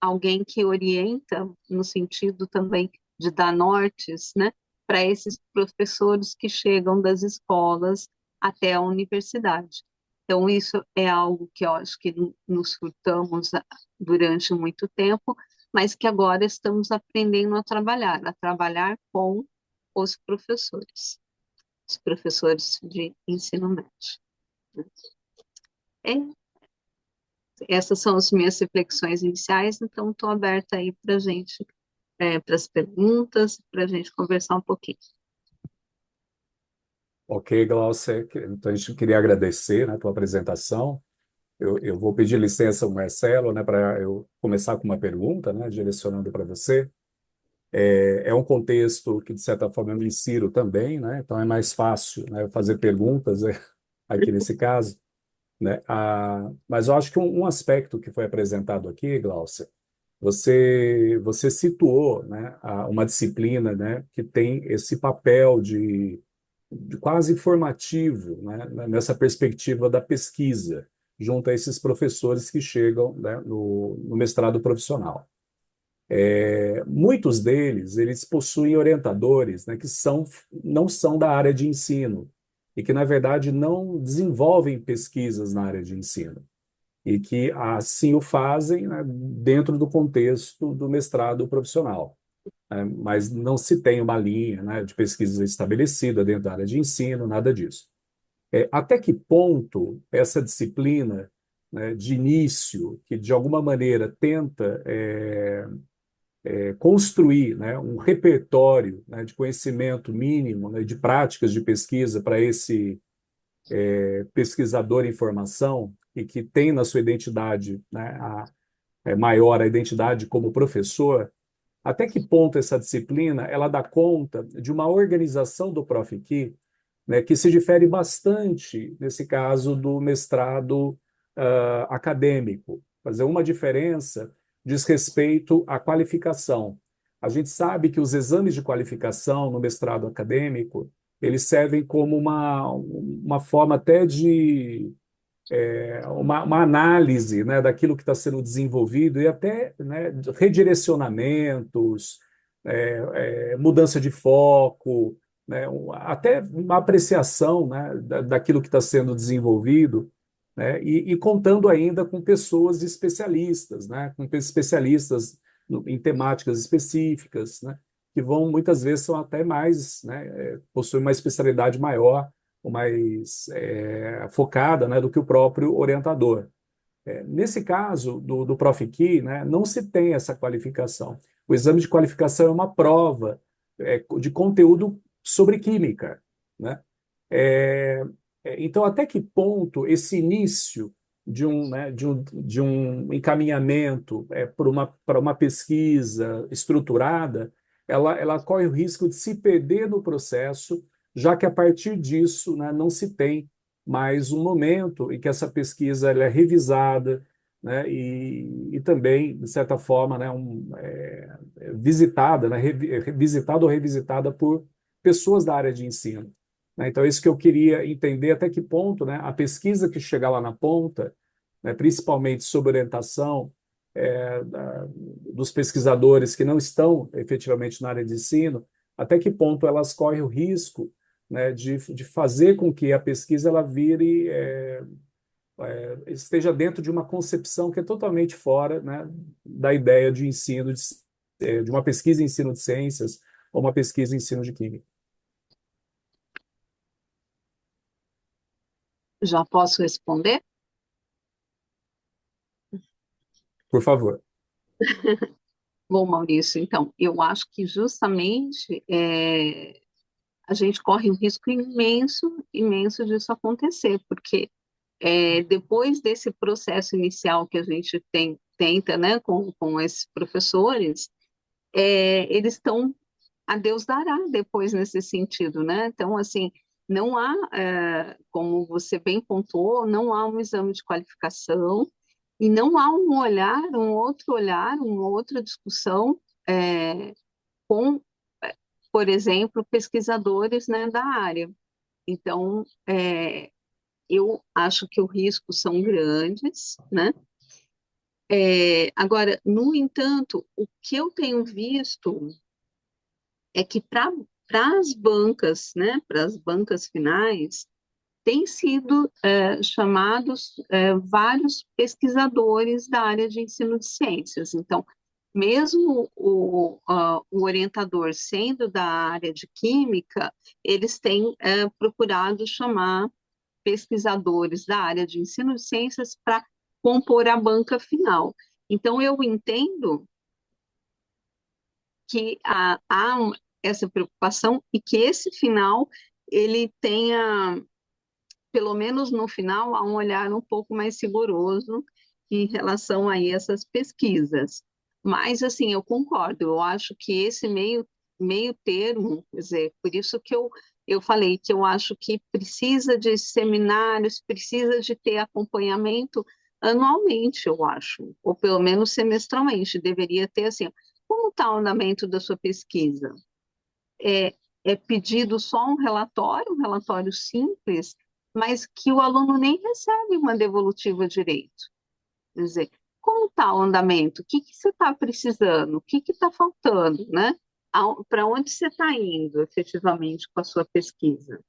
alguém que orienta no sentido também de dar nortes, né, para esses professores que chegam das escolas até a universidade. Então, isso é algo que eu acho que nos furtamos durante muito tempo, mas que agora estamos aprendendo a trabalhar com os professores de ensino médio. É, essas são as minhas reflexões iniciais, então estou aberta aí para a gente, para as perguntas, para a gente conversar um pouquinho. Ok, Glaucia, então a gente queria agradecer, né, a tua apresentação. Eu vou pedir licença ao Marcelo, né, para eu começar com uma pergunta, né, direcionando para você. É um contexto que, de certa forma, eu me insiro também, né, então é mais fácil, né, fazer perguntas, né, aqui nesse caso, né. Mas eu acho que um aspecto que foi apresentado aqui, Glaucia, você situou, né, uma disciplina, né, que tem esse papel de quase formativo, né, nessa perspectiva da pesquisa, junto a esses professores que chegam, né, no mestrado profissional. Muitos deles, eles possuem orientadores, né, que não são da área de ensino e que, na verdade, não desenvolvem pesquisas na área de ensino e que assim o fazem, né, dentro do contexto do mestrado profissional, né, mas não se tem uma linha, né, de pesquisa estabelecida dentro da área de ensino, nada disso. Até que ponto essa disciplina, né, de início, que de alguma maneira tenta construir, né, um repertório, né, de conhecimento mínimo, né, de práticas de pesquisa para esse pesquisador em formação e que tem na sua identidade, né, maior a identidade como professor, até que ponto essa disciplina ela dá conta de uma organização do ProfQ, né, que se difere bastante, nesse caso, do mestrado acadêmico. Fazer uma diferença diz respeito à qualificação. A gente sabe que os exames de qualificação no mestrado acadêmico, eles servem como uma forma até de uma análise, né, daquilo que está sendo desenvolvido e até, né, redirecionamentos, mudança de foco, né, até uma apreciação, né, daquilo que está sendo desenvolvido, né, e contando ainda com pessoas especialistas, né, com especialistas em temáticas específicas, né, que vão muitas vezes são até mais, né, possuem uma especialidade maior ou mais focada, né, do que o próprio orientador. Nesse caso do Profiqui, né, não se tem essa qualificação. O exame de qualificação é uma prova de conteúdo sobre química, né? É, então, até que ponto esse início de um encaminhamento para uma pesquisa estruturada, ela corre o risco de se perder no processo, já que a partir disso, né, não se tem mais um momento em que essa pesquisa ela é revisada, né, e também, de certa forma, né, visitada, né, revisitada ou revisitada por pessoas da área de ensino. Né? Então, é isso que eu queria entender até que ponto, né, a pesquisa que chegar lá na ponta, né, principalmente sob orientação dos pesquisadores que não estão efetivamente na área de ensino, até que ponto elas correm o risco, né, de fazer com que a pesquisa ela vire esteja dentro de uma concepção que é totalmente fora, né, da ideia de ensino de uma pesquisa em ensino de ciências ou uma pesquisa em ensino de química. Já posso responder? Por favor. Bom, Maurício, então, eu acho que justamente a gente corre um risco imenso, imenso disso acontecer, porque depois desse processo inicial que a gente tenta, né, com esses professores, eles estão a Deus dará depois nesse sentido, né? Então, assim, não há, como você bem pontuou, não há um exame de qualificação e não há um outro olhar, uma outra discussão com, por exemplo, pesquisadores, né, da área. Então, eu acho que os riscos são grandes, né? Agora, no entanto, o que eu tenho visto é que para as bancas, né, para as bancas finais, têm sido chamados vários pesquisadores da área de ensino de ciências. Então, mesmo o orientador sendo da área de química, eles têm procurado chamar pesquisadores da área de ensino de ciências para compor a banca final. Então, eu entendo que há essa preocupação e que esse final ele tenha, pelo menos no final, há um olhar um pouco mais rigoroso em relação a essas pesquisas. Mas, assim, eu concordo, eu acho que esse meio termo, quer dizer, por isso que eu falei que eu acho que precisa de seminários, precisa de ter acompanhamento anualmente, eu acho, ou pelo menos semestralmente, deveria ter assim, como está o andamento da sua pesquisa? É pedido só um relatório simples, mas que o aluno nem recebe uma devolutiva direito. Quer dizer, como está o andamento? O que você está precisando? O que está faltando, né? Para onde você está indo efetivamente com a sua pesquisa?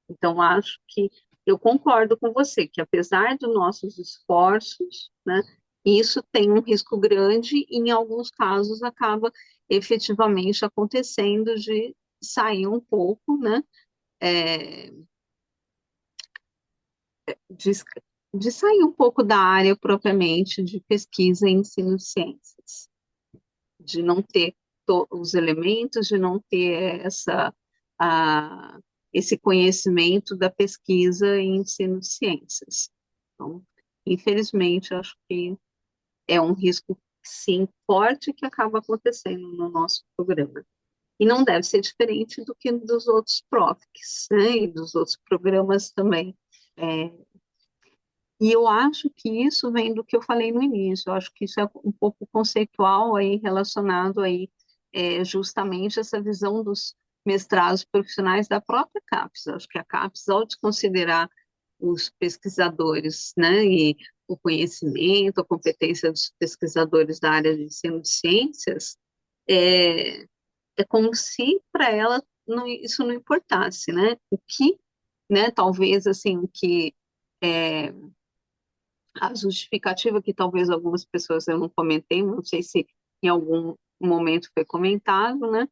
Então, acho que eu concordo com você, que apesar dos nossos esforços, né, isso tem um risco grande e, em alguns casos, acaba efetivamente acontecendo de sair um pouco, né, é, de, de sair um pouco da área propriamente de pesquisa e ensino de ciências, de não ter os elementos, de não ter a, esse conhecimento da pesquisa em ensino de ciências. Então, infelizmente, acho que é um risco, sim, forte que acaba acontecendo no nosso programa. E não deve ser diferente do que dos outros PROFICs, né, e dos outros programas também. E eu acho que isso vem do que eu falei no início, eu acho que isso é um pouco conceitual aí, relacionado aí justamente essa visão dos mestrados profissionais da própria CAPES. Acho que a CAPES, ao desconsiderar os pesquisadores, né, e o conhecimento, a competência dos pesquisadores da área de ensino de ciências, é, é como se para ela isso não importasse, né? O que, né, talvez assim, o que é, a justificativa que talvez algumas pessoas eu não comentei, não sei se em algum momento foi comentado, né?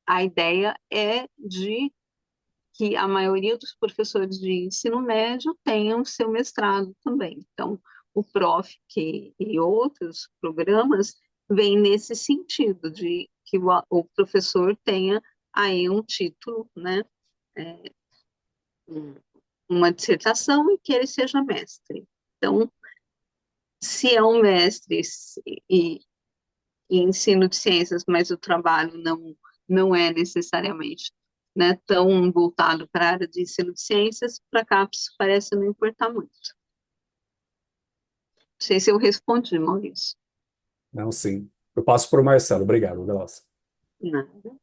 A ideia é de que a maioria dos professores de ensino médio tenham seu mestrado também. Então, o e outros programas vêm nesse sentido, de que o professor tenha aí um título, né, um- uma dissertação e que ele seja mestre. Então, se é um mestre e, e ensino de ciências, mas o trabalho não é necessariamente, né, tão voltado para a área de ensino de ciências, para cá isso parece não importar muito. Não sei se eu respondi, Maurício. Não, sim. Eu passo para o Marcelo. Obrigado, Glaucia. Nada.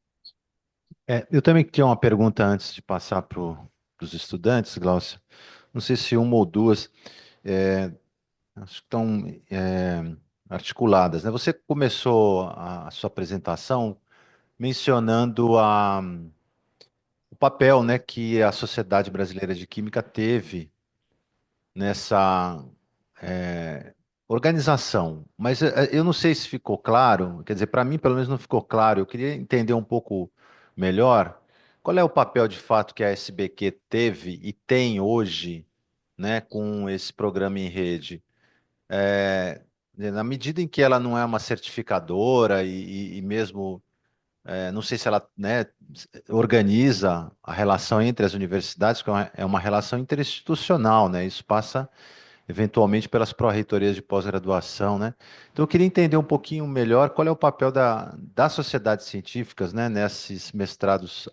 Eu também tinha uma pergunta antes de passar para os estudantes, Glaucia. Não sei se uma ou duas, é, acho que estão articuladas, né? Você começou a sua apresentação mencionando o papel, né, que a Sociedade Brasileira de Química teve nessa organização. Mas eu não sei se ficou claro, quer dizer, para mim, pelo menos, não ficou claro. Eu queria entender um pouco melhor qual é o papel de fato que a SBQ teve e tem hoje, né, com esse programa em rede. Na medida em que ela não é uma certificadora e mesmo, não sei se ela, né, organiza a relação entre as universidades, que é uma relação interinstitucional, né? Isso passa eventualmente pelas pró-reitorias de pós-graduação, né? Então eu queria entender um pouquinho melhor qual é o papel das sociedades científicas, né, nesses mestrados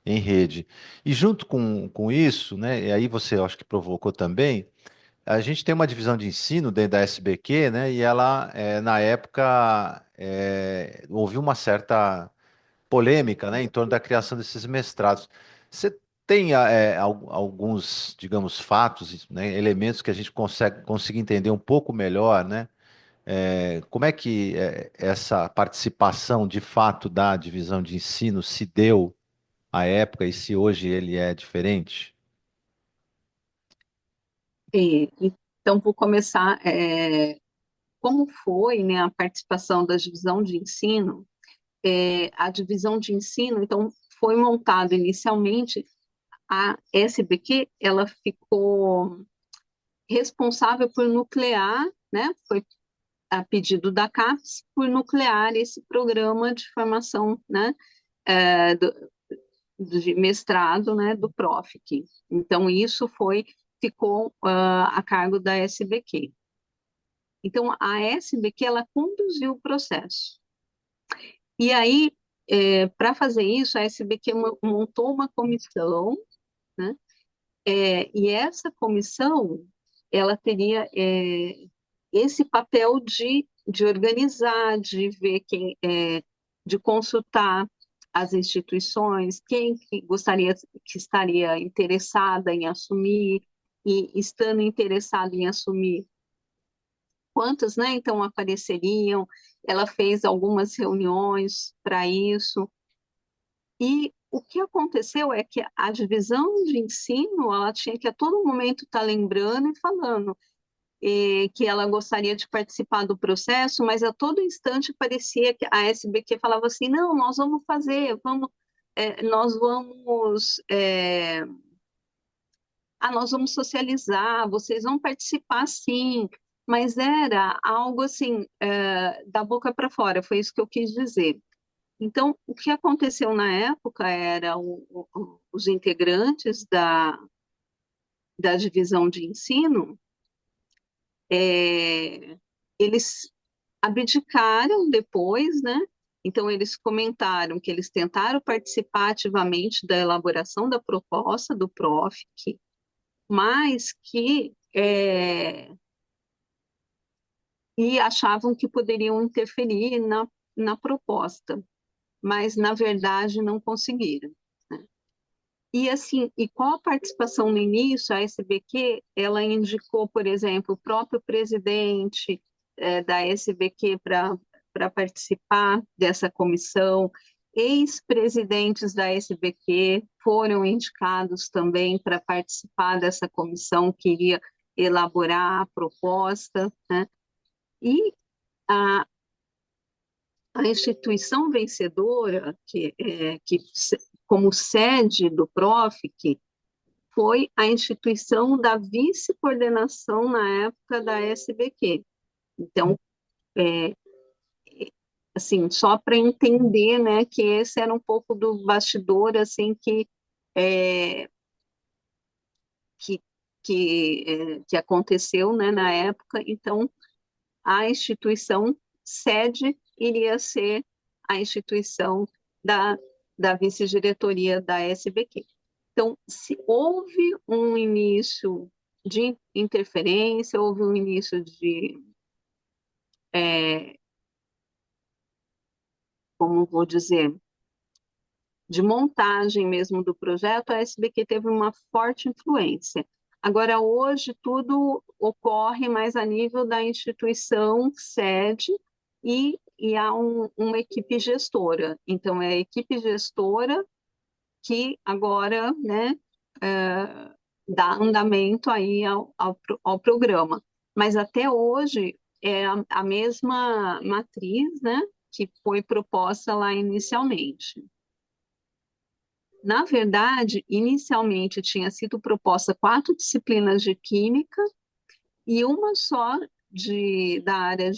em rede. E junto com isso, né, e aí você eu acho que provocou também, a gente tem uma divisão de ensino dentro da SBQ, né, e ela, na época, houve uma certa polêmica, né, em torno da criação desses mestrados. Você tem alguns, digamos, fatos, né, elementos que a gente consiga entender um pouco melhor, né? Como é que essa participação de fato da divisão de ensino se deu à época e se hoje ele é diferente? Então, vou começar. Como foi, né, a participação da divisão de ensino? A divisão de ensino, então, foi montada inicialmente, a SBQ, ela ficou responsável por nuclear, né, foi a pedido da CAPES, por nuclear esse programa de formação, né, de mestrado, né, do PROFIC. Então, isso ficou a cargo da SBQ. Então, a SBQ, ela conduziu o processo. E aí, para fazer isso, a SBQ montou uma comissão, né? E essa comissão, ela teria esse papel de organizar, de ver de consultar as instituições, quem que gostaria, que estaria interessada em assumir, e estando interessado em assumir, quantas, né, então apareceriam. Ela fez algumas reuniões para isso. E o que aconteceu é que a divisão de ensino, ela tinha que a todo momento estar lembrando e falando que ela gostaria de participar do processo, mas a todo instante parecia que a SBQ falava assim, não, nós vamos fazer, nós vamos, nós vamos socializar, vocês vão participar sim, mas era algo assim, da boca para fora, foi isso que eu quis dizer. Então, o que aconteceu na época era os integrantes da divisão de ensino, é, eles abdicaram depois, né? Então, eles comentaram que eles tentaram participar ativamente da elaboração da proposta do PROFIC, mas que e achavam que poderiam interferir na proposta. mas na verdade não conseguiram, né? E assim, e qual a participação no início? A SBQ, ela indicou, por exemplo, o próprio presidente da SBQ para participar dessa comissão. Ex-presidentes da SBQ foram indicados também para participar dessa comissão que iria elaborar a proposta, né? E a, a instituição vencedora, como sede do PROFIC, foi a instituição da vice-coordenação na época da SBQ. Então, é, assim, só para entender, né, que esse era um pouco do bastidor, assim, é, que, que aconteceu, né, na época. Então, a instituição sede iria ser a instituição da vice-diretoria da SBQ. Então, se houve um início de interferência, houve um início é, como vou dizer, de montagem mesmo do projeto, a SBQ teve uma forte influência. Agora, hoje, tudo ocorre mais a nível da instituição sede e há uma equipe gestora. Então, é a equipe gestora que agora, né, dá andamento aí ao programa. Mas até hoje é a mesma matriz, né, que foi proposta lá inicialmente. Na verdade, inicialmente tinha sido proposta 4 disciplinas de química e uma só da área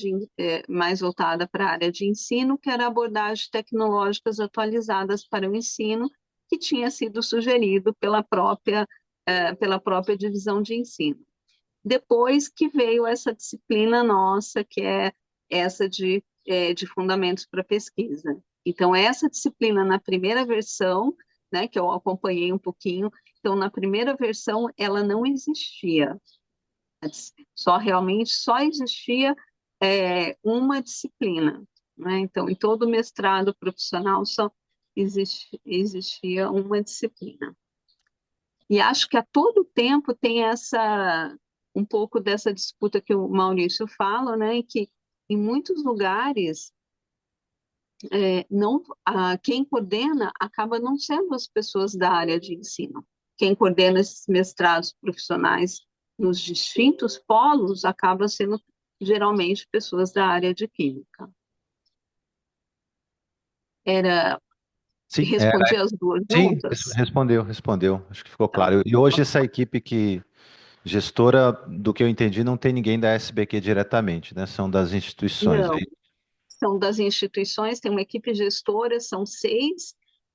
mais voltada para a área de ensino, que era abordagens tecnológicas atualizadas para o ensino, que tinha sido sugerido pela própria divisão de ensino. Depois que veio essa disciplina nossa, que é essa de fundamentos para pesquisa. Então, essa disciplina, na primeira versão, né, que eu acompanhei um pouquinho, então, na primeira versão, ela não existia. Realmente só existia uma disciplina, né? Então, em todo mestrado profissional só existia uma disciplina. E acho que a todo tempo tem um pouco dessa disputa que o Maurício fala, né? Que em muitos lugares quem coordena acaba não sendo as pessoas da área de ensino. Quem coordena esses mestrados profissionais nos distintos polos acaba sendo geralmente pessoas da área de química. Sim, Respondi as duas sim, juntas? respondeu. Acho que ficou Tá. claro. E hoje essa equipe gestora, do que eu entendi, não tem ninguém da SBQ diretamente, né? São das instituições. Não, são das instituições, tem uma equipe gestora, são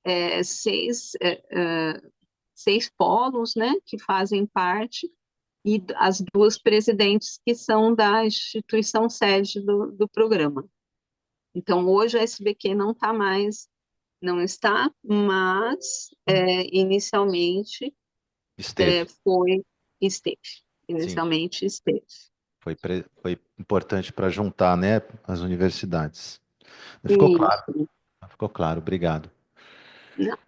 é, seis, é, é, seis polos, né, que fazem parte, e as duas presidentes que são da instituição sede do programa. Então, hoje a SBQ não está, mas inicialmente Esteve. esteve. Sim, Inicialmente esteve. foi importante para juntar, né, as universidades. Isso. Ficou claro, obrigado. Não,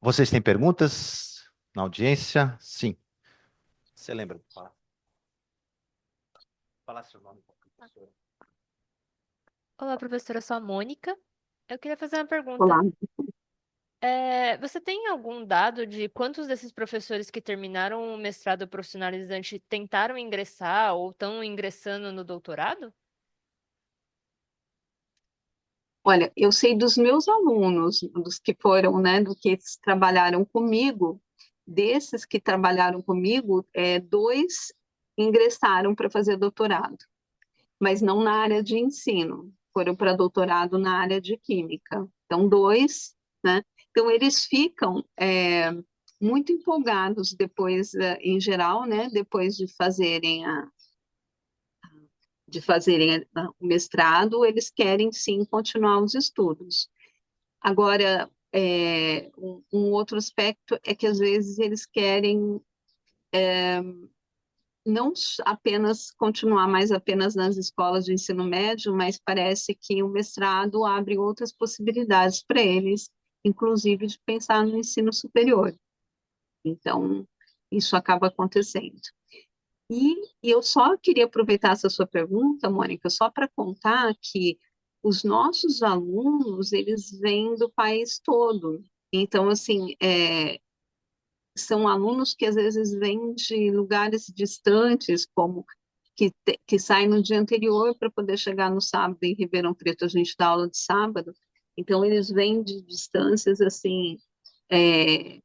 Vocês têm perguntas na audiência? Sim. Você lembra? Fala seu nome, professora. Olá, professora, eu sou a Mônica. Eu queria fazer uma pergunta. olá. Você tem algum dado de quantos desses professores que terminaram o mestrado profissionalizante tentaram ingressar ou estão ingressando no doutorado? Olha, eu sei dos meus alunos, dos que foram, né, do que trabalharam comigo, desses que trabalharam comigo, 2 ingressaram para fazer doutorado, mas não na área de ensino, foram para doutorado na área de química. Então, 2, né? Então, eles ficam muito empolgados depois, em geral, né, depois de fazerem o mestrado, eles querem sim continuar os estudos. Agora, um outro aspecto é que às vezes eles querem não apenas continuar mais apenas nas escolas de ensino médio, mas parece que o mestrado abre outras possibilidades para eles, inclusive de pensar no ensino superior. Então, isso acaba acontecendo. E eu só queria aproveitar essa sua pergunta, Mônica, só para contar que os nossos alunos, eles vêm do país todo. Então, assim, são alunos que às vezes vêm de lugares distantes, como que saem no dia anterior para poder chegar no sábado em Ribeirão Preto, a gente dá aula de sábado. Então, eles vêm de distâncias, assim, é,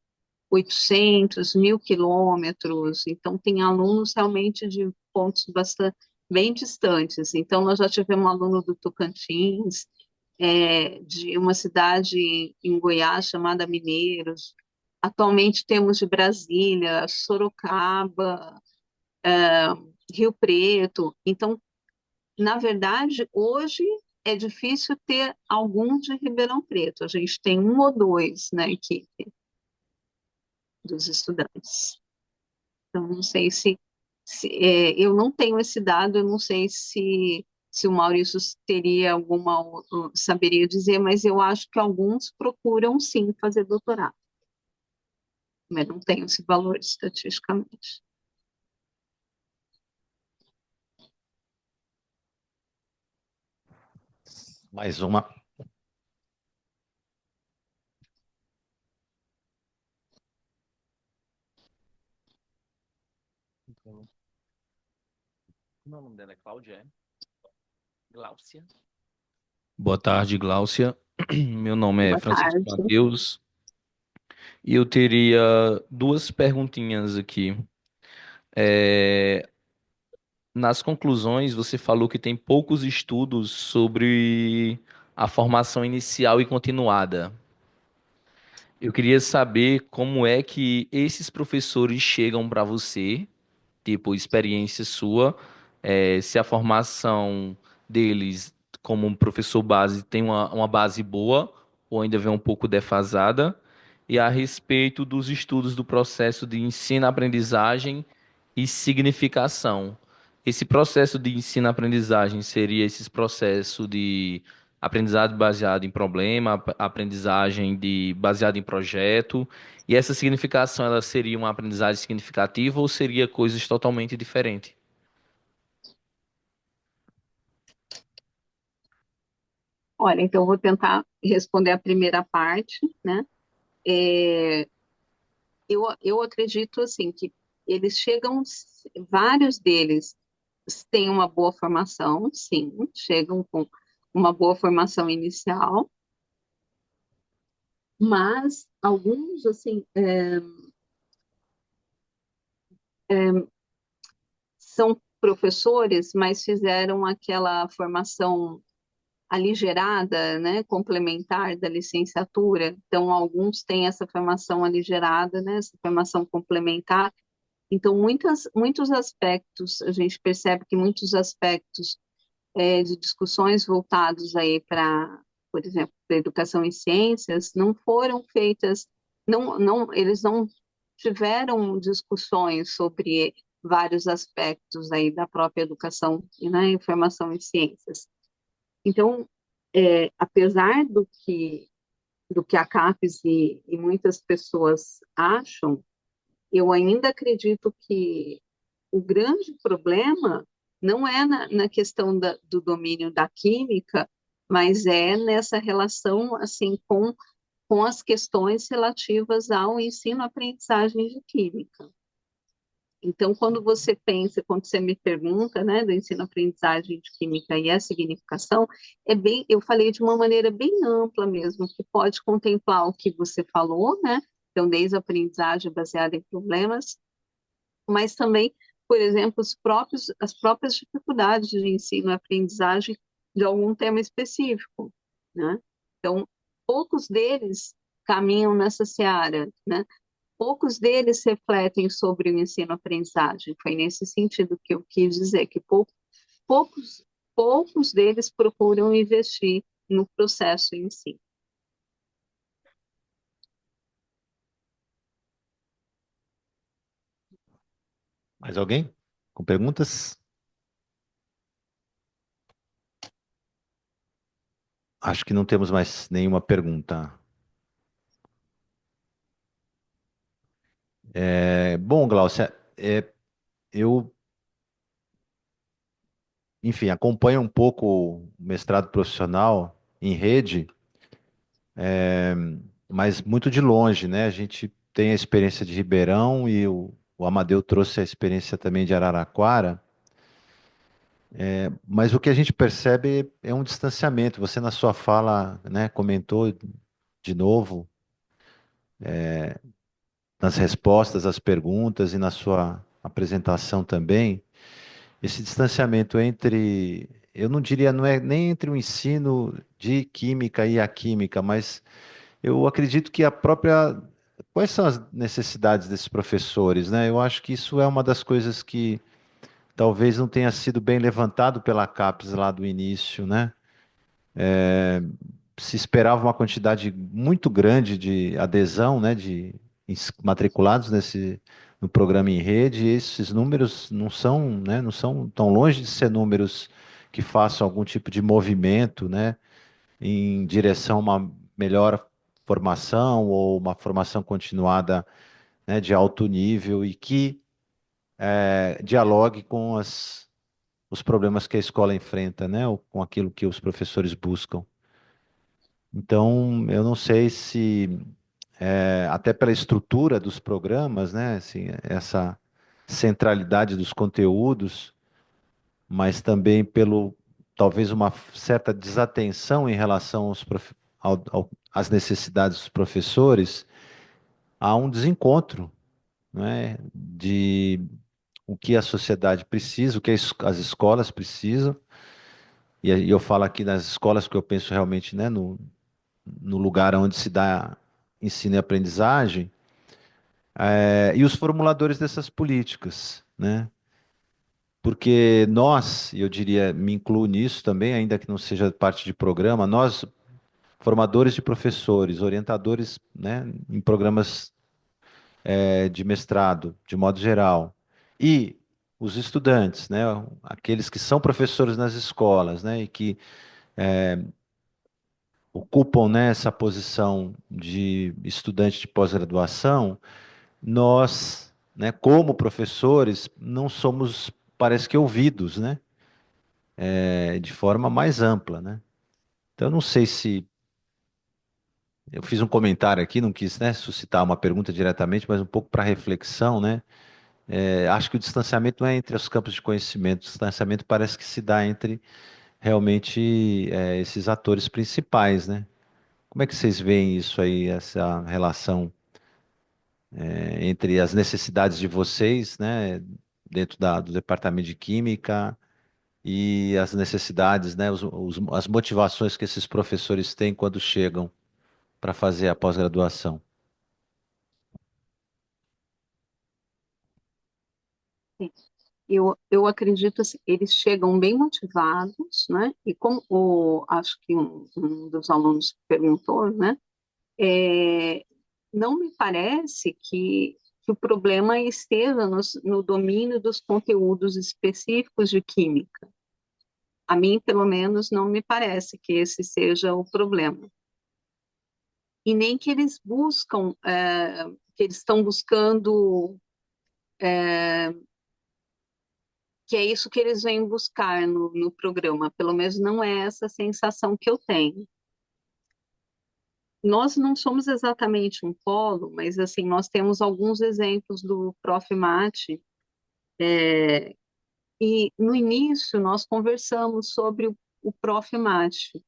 800, 1.000 quilômetros. Então, tem alunos realmente de pontos bastante bem distantes. Então, nós já tivemos um aluno do Tocantins, de uma cidade em Goiás chamada Mineiros. Atualmente temos de Brasília, Sorocaba, Rio Preto. Então, na verdade, hoje é difícil ter algum de Ribeirão Preto. A gente tem um ou dois na equipe dos estudantes. Então, não sei eu não tenho esse dado, eu não sei se o Maurício teria saberia dizer, mas eu acho que alguns procuram sim fazer doutorado, mas não tenho esse valor estatisticamente. Mais uma. Como é o nome dela? É Cláudia? Gláucia? Boa tarde, Gláucia. Meu nome é Boa Francisco tarde. Mateus e eu teria duas perguntinhas aqui. É, nas conclusões, você falou que tem poucos estudos sobre a formação inicial e continuada. Eu queria saber como é que esses professores chegam para você, tipo, experiência sua, se a formação deles como um professor base tem uma base boa ou ainda vem um pouco defasada, e a respeito dos estudos do processo de ensino-aprendizagem e significação. Esse processo de ensino-aprendizagem seria esse processo de aprendizado baseado em problema, aprendizagem baseado em projeto, e essa significação, ela seria uma aprendizagem significativa ou seria coisas totalmente diferentes? Olha, então eu vou tentar responder a primeira parte, né? É, eu acredito assim que eles chegam, vários deles têm uma boa formação, sim, chegam com uma boa formação inicial, mas alguns assim são professores, mas fizeram aquela formação aligerada, né, complementar da licenciatura. Então, alguns têm essa formação aligerada, né, essa formação complementar. Então, muitos aspectos, a gente percebe que muitos aspectos de discussões voltados aí para, por exemplo, para educação e ciências, não foram feitas, eles não tiveram discussões sobre vários aspectos aí da própria educação e na informação em ciências. Então, apesar do que a CAPES e muitas pessoas acham, eu ainda acredito que o grande problema não é na questão do domínio da química, mas é nessa relação assim com as questões relativas ao ensino-aprendizagem de química. Então, quando você me pergunta, né, do ensino-aprendizagem de química e a significação, eu falei de uma maneira bem ampla mesmo, que pode contemplar o que você falou, né? Então, desde a aprendizagem baseada em problemas, mas também, por exemplo, as próprias dificuldades de ensino e aprendizagem de algum tema específico, né? Então, poucos deles caminham nessa seara, né? Poucos deles refletem sobre o ensino-aprendizagem. Foi nesse sentido que eu quis dizer que poucos, poucos deles procuram investir no processo em si. Mais alguém? com perguntas? Acho que não temos mais nenhuma pergunta. Bom, Glaucia, eu, enfim, acompanho um pouco o mestrado profissional em rede, mas muito de longe, né? A gente tem a experiência de Ribeirão e o Amadeu trouxe a experiência também de Araraquara, mas o que a gente percebe é um distanciamento. Você, na sua fala, né, comentou de novo nas respostas às perguntas e na sua apresentação também, esse distanciamento entre, eu não diria, não é nem entre o ensino de química e a química, mas eu acredito que a própria. Quais são as necessidades desses professores, né? Eu acho que isso é uma das coisas que talvez não tenha sido bem levantado pela CAPES lá do início, né? Se esperava uma quantidade muito grande de adesão, né, de matriculados no programa em rede, e esses números não são, né, não são tão longe de ser números que façam algum tipo de movimento, né, em direção a uma melhor formação ou uma formação continuada, né, de alto nível e que dialogue com os problemas que a escola enfrenta, né, ou com aquilo que os professores buscam. Então, eu não sei se, até pela estrutura dos programas, né, assim, essa centralidade dos conteúdos, mas também pelo, talvez uma certa desatenção em relação às necessidades dos professores, há um desencontro, né, de o que a sociedade precisa, o que as escolas precisam, e aí eu falo aqui nas escolas que eu penso realmente, né, no lugar onde se dá ensino e aprendizagem, e os formuladores dessas políticas, né? Porque nós, e eu diria, me incluo nisso também, ainda que não seja parte de programa, nós, formadores de professores, orientadores, né, em programas de mestrado, de modo geral, e os estudantes, né, aqueles que são professores nas escolas, né, e que ocupam, né, essa posição de estudante de pós-graduação, nós, né, como professores, não somos, parece que ouvidos, né, de forma mais ampla, né. Então, eu não sei se eu fiz um comentário aqui, não quis, né, suscitar uma pergunta diretamente, mas um pouco para reflexão, né. Acho que o distanciamento não é entre os campos de conhecimento, o distanciamento parece que se dá entre realmente esses atores principais, né. Como é que vocês veem isso aí, essa relação entre as necessidades de vocês, né, dentro do departamento de química e as necessidades, né, as motivações que esses professores têm quando chegam para fazer a pós-graduação? Sim. Eu acredito assim, eles chegam bem motivados, né? E como acho que um dos alunos perguntou, né? É, não me parece que o problema esteja no domínio dos conteúdos específicos de química. A mim, pelo menos, não me parece que esse seja o problema. E nem que eles buscam, que eles estão buscando, que é isso que eles vêm buscar no programa. Pelo menos não é essa a sensação que eu tenho. Nós não somos exatamente um polo, mas assim nós temos alguns exemplos do Prof. Mate, e no início nós conversamos sobre o Prof. Mate.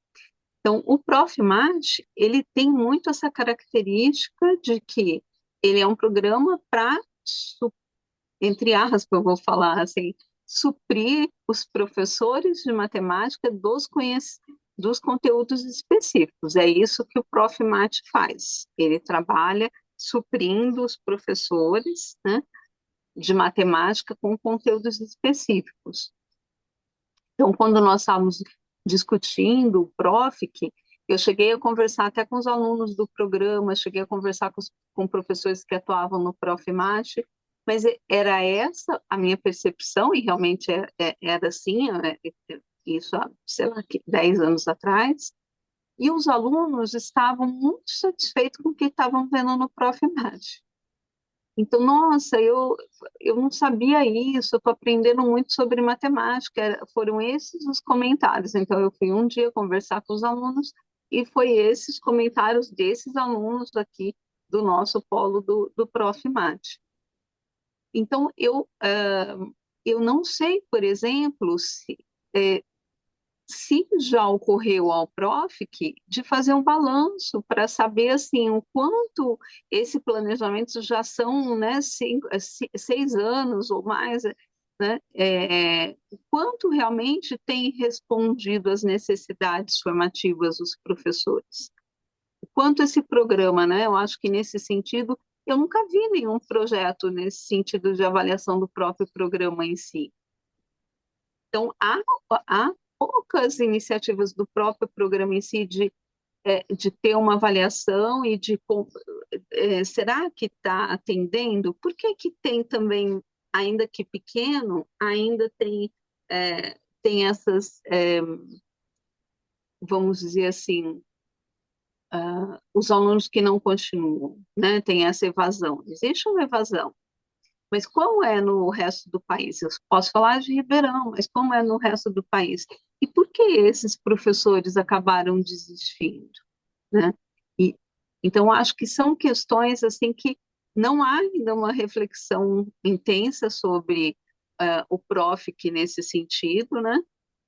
Então, o Prof. Mate, ele tem muito essa característica de que ele é um programa para, entre aspas, eu vou falar assim, suprir os professores de matemática dos conteúdos específicos. É isso que o Prof. Mate faz. Ele trabalha suprindo os professores, né, de matemática com conteúdos específicos. Então, quando nós estávamos discutindo o Profic, eu cheguei a conversar até com os alunos do programa, cheguei a conversar com professores que atuavam no Profimate, Mas era essa a minha percepção, e realmente era assim, isso há, sei lá, 10 anos atrás, e os alunos estavam muito satisfeitos com o que estavam vendo no Profimate. Então, nossa, eu não sabia isso, eu estou aprendendo muito sobre matemática. Foram esses os comentários. Então, eu fui um dia conversar com os alunos e foi esses comentários desses alunos aqui do nosso polo do Profimate. Então, eu não sei, por exemplo, se já ocorreu ao Profic de fazer um balanço para saber assim o quanto esse planejamento já são, né, 6 anos ou mais, né, o quanto realmente tem respondido às necessidades formativas dos professores. O quanto esse programa, né, eu acho que nesse sentido, eu nunca vi nenhum projeto nesse sentido de avaliação do próprio programa em si. Então, há poucas iniciativas do próprio programa em si de ter uma avaliação e será que está atendendo? Por que que tem também, ainda que pequeno, ainda tem essas, vamos dizer assim, os alunos que não continuam, né? Tem essa evasão. Existe uma evasão. Mas como é no resto do país? Eu posso falar de Ribeirão, mas como é no resto do país? E por que esses professores acabaram desistindo, né? E, então, acho que são questões assim que não há ainda uma reflexão intensa sobre o Profic nesse sentido, né?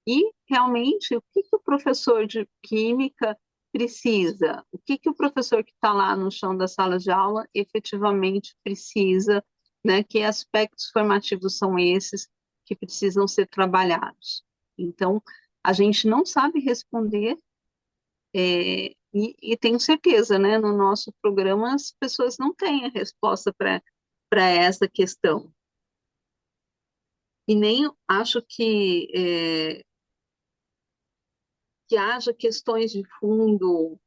E realmente o que que o professor de química precisa? O que que o professor que está lá no chão da sala de aula efetivamente precisa, né? Que aspectos formativos são esses que precisam ser trabalhados? Então, a gente não sabe responder, e tenho certeza, né? No nosso programa as pessoas não têm a resposta para essa questão. E nem acho que haja questões de fundo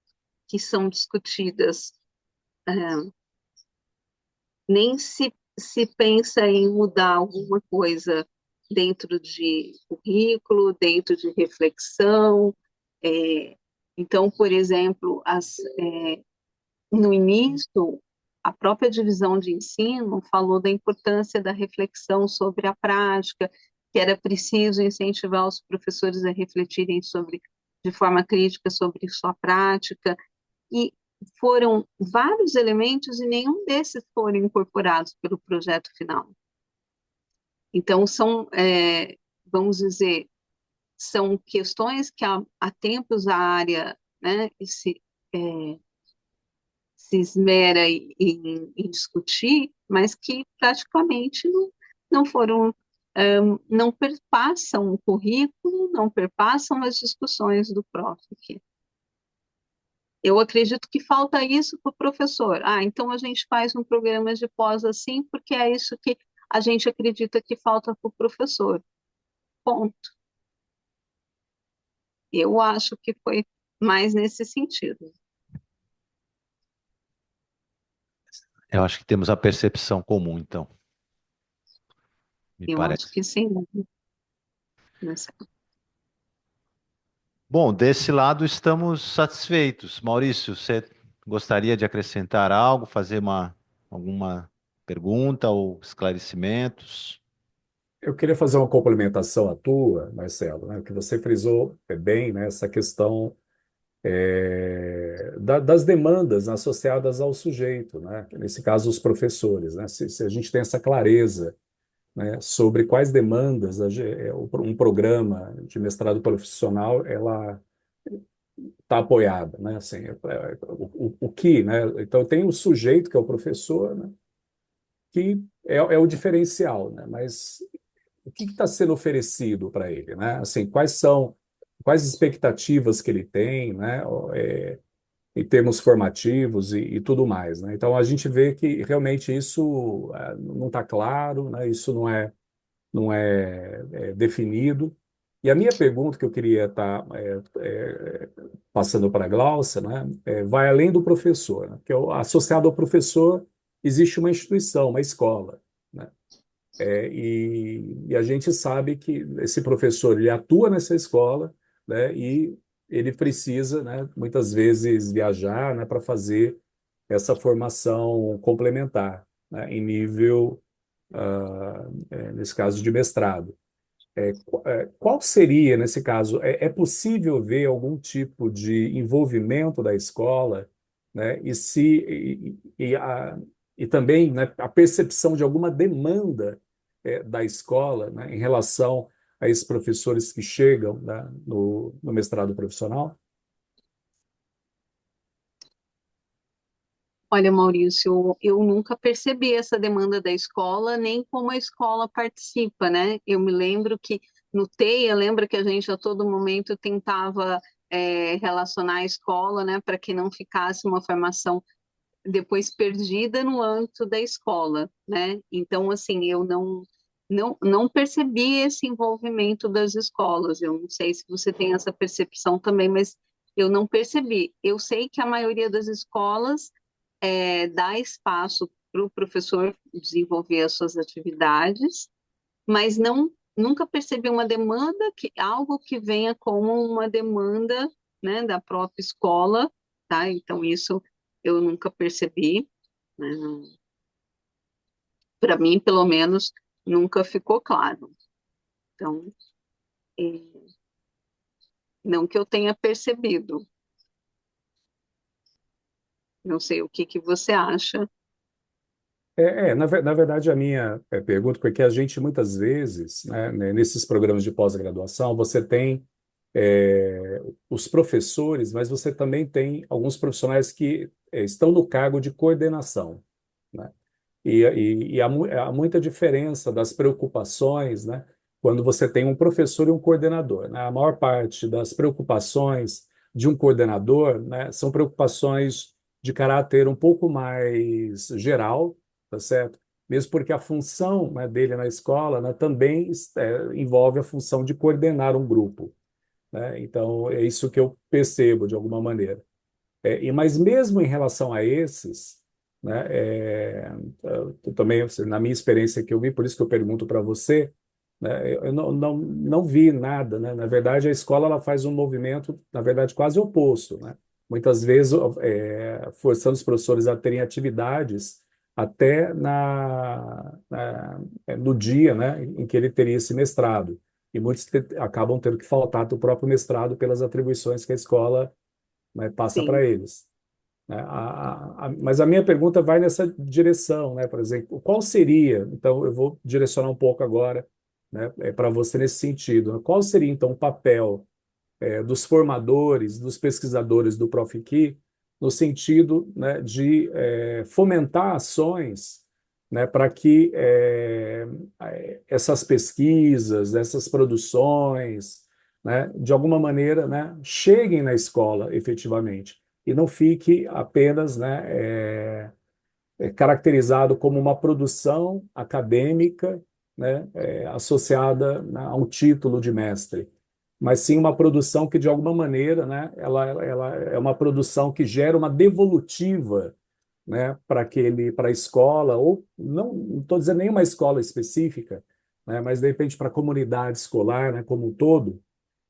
que são discutidas, é, nem se pensa em mudar alguma coisa dentro de currículo, dentro de reflexão. É, então, por exemplo, no início, a própria divisão de ensino falou da importância da reflexão sobre a prática, que era preciso incentivar os professores a refletirem de forma crítica sobre sua prática, e foram vários elementos e nenhum desses foram incorporados pelo projeto final. Então, vamos dizer, são questões que há tempos a área, né, se esmera em discutir, mas que praticamente não foram, não perpassam o currículo, não perpassam as discussões do Profic. Eu acredito que falta isso para o professor. Então a gente faz um programa de pós assim, porque é isso que a gente acredita que falta para o professor. Ponto. Eu acho que foi mais nesse sentido. Eu acho que temos a percepção comum, então, me Eu acho parece. que sim. Nessa- Bom, desse lado estamos satisfeitos. Maurício, você gostaria de acrescentar algo, fazer alguma pergunta ou esclarecimentos? Eu queria fazer uma complementação à tua, Marcelo, né, que você frisou bem, né, essa questão das demandas associadas ao sujeito, né, nesse caso os professores, né, se a gente tem essa clareza, né, sobre quais demandas um programa de mestrado profissional ela está apoiada, né, assim, o que, né, então tem o sujeito que é o professor, né, que é o diferencial, né, mas o que está sendo oferecido para ele, né? Assim, quais expectativas que ele tem, né? Em termos formativos e tudo mais, né? Então a gente vê que realmente isso não está claro, né? Isso não é definido. E a minha pergunta que eu queria estar passando para a Gláucia, né? Vai além do professor, né? Porque associado ao professor existe uma instituição, uma escola. né? E a gente sabe que esse professor ele atua nessa escola, né? E ele precisa, né, muitas vezes viajar, né, para fazer essa formação complementar, né, em nível, nesse caso, de mestrado. Qual seria, nesse caso, é possível ver algum tipo de envolvimento da escola, né? E também, né, a percepção de alguma demanda da escola, né, em relação a esses professores que chegam, né, no mestrado profissional? Olha, Maurício, eu nunca percebi essa demanda da escola, nem como a escola participa, né? Eu me lembro que no TEIA, lembra que a gente a todo momento tentava relacionar a escola, né, para que não ficasse uma formação depois perdida no âmbito da escola, né? Então, assim, eu não percebi esse envolvimento das escolas. Eu não sei se você tem essa percepção também, mas eu não percebi. Eu sei que a maioria das escolas dá espaço para o professor desenvolver as suas atividades, mas nunca percebi uma demanda, algo que venha como uma demanda, né, da própria escola, tá? Então, isso eu nunca percebi, né? Para mim, pelo menos, nunca ficou claro. Então, eh, não que eu tenha percebido. Não sei o que você acha. Na verdade, a minha pergunta, porque a gente muitas vezes, né, nesses programas de pós-graduação, você tem os professores, mas você também tem alguns profissionais que estão no cargo de coordenação, né? E há muita diferença das preocupações, né, quando você tem um professor e um coordenador, né? A maior parte das preocupações de um coordenador, né, são preocupações de caráter um pouco mais geral, tá certo? Mesmo porque a função, né, dele na escola, né, também envolve a função de coordenar um grupo, né? Então, é isso que eu percebo de alguma maneira. Mas mesmo em relação a esses, né, eu também, assim, na minha experiência que eu vi, por isso que eu pergunto para você, né, eu não vi nada, né? Na verdade, a escola ela faz um movimento, na verdade, quase oposto, né? Muitas vezes forçando os professores a terem atividades até no dia, né, em que ele teria esse mestrado. E muitos acabam tendo que faltar do próprio mestrado pelas atribuições que a escola, né, passa para Sim. eles, né? Mas a minha pergunta vai nessa direção, né? Por exemplo, qual seria, então eu vou direcionar um pouco agora, né, para você nesse sentido, né? Qual seria então o papel dos formadores, dos pesquisadores do Profiqui, no sentido, né, de fomentar ações, né, para que essas pesquisas, essas produções, né, de alguma maneira, né, cheguem na escola efetivamente e não fique apenas, né, caracterizado como uma produção acadêmica, né, associada, né, a um título de mestre, mas sim uma produção que, de alguma maneira, né, ela é uma produção que gera uma devolutiva, né, para a escola, ou não estou dizendo nenhuma escola específica, né, mas de repente para a comunidade escolar, né, como um todo,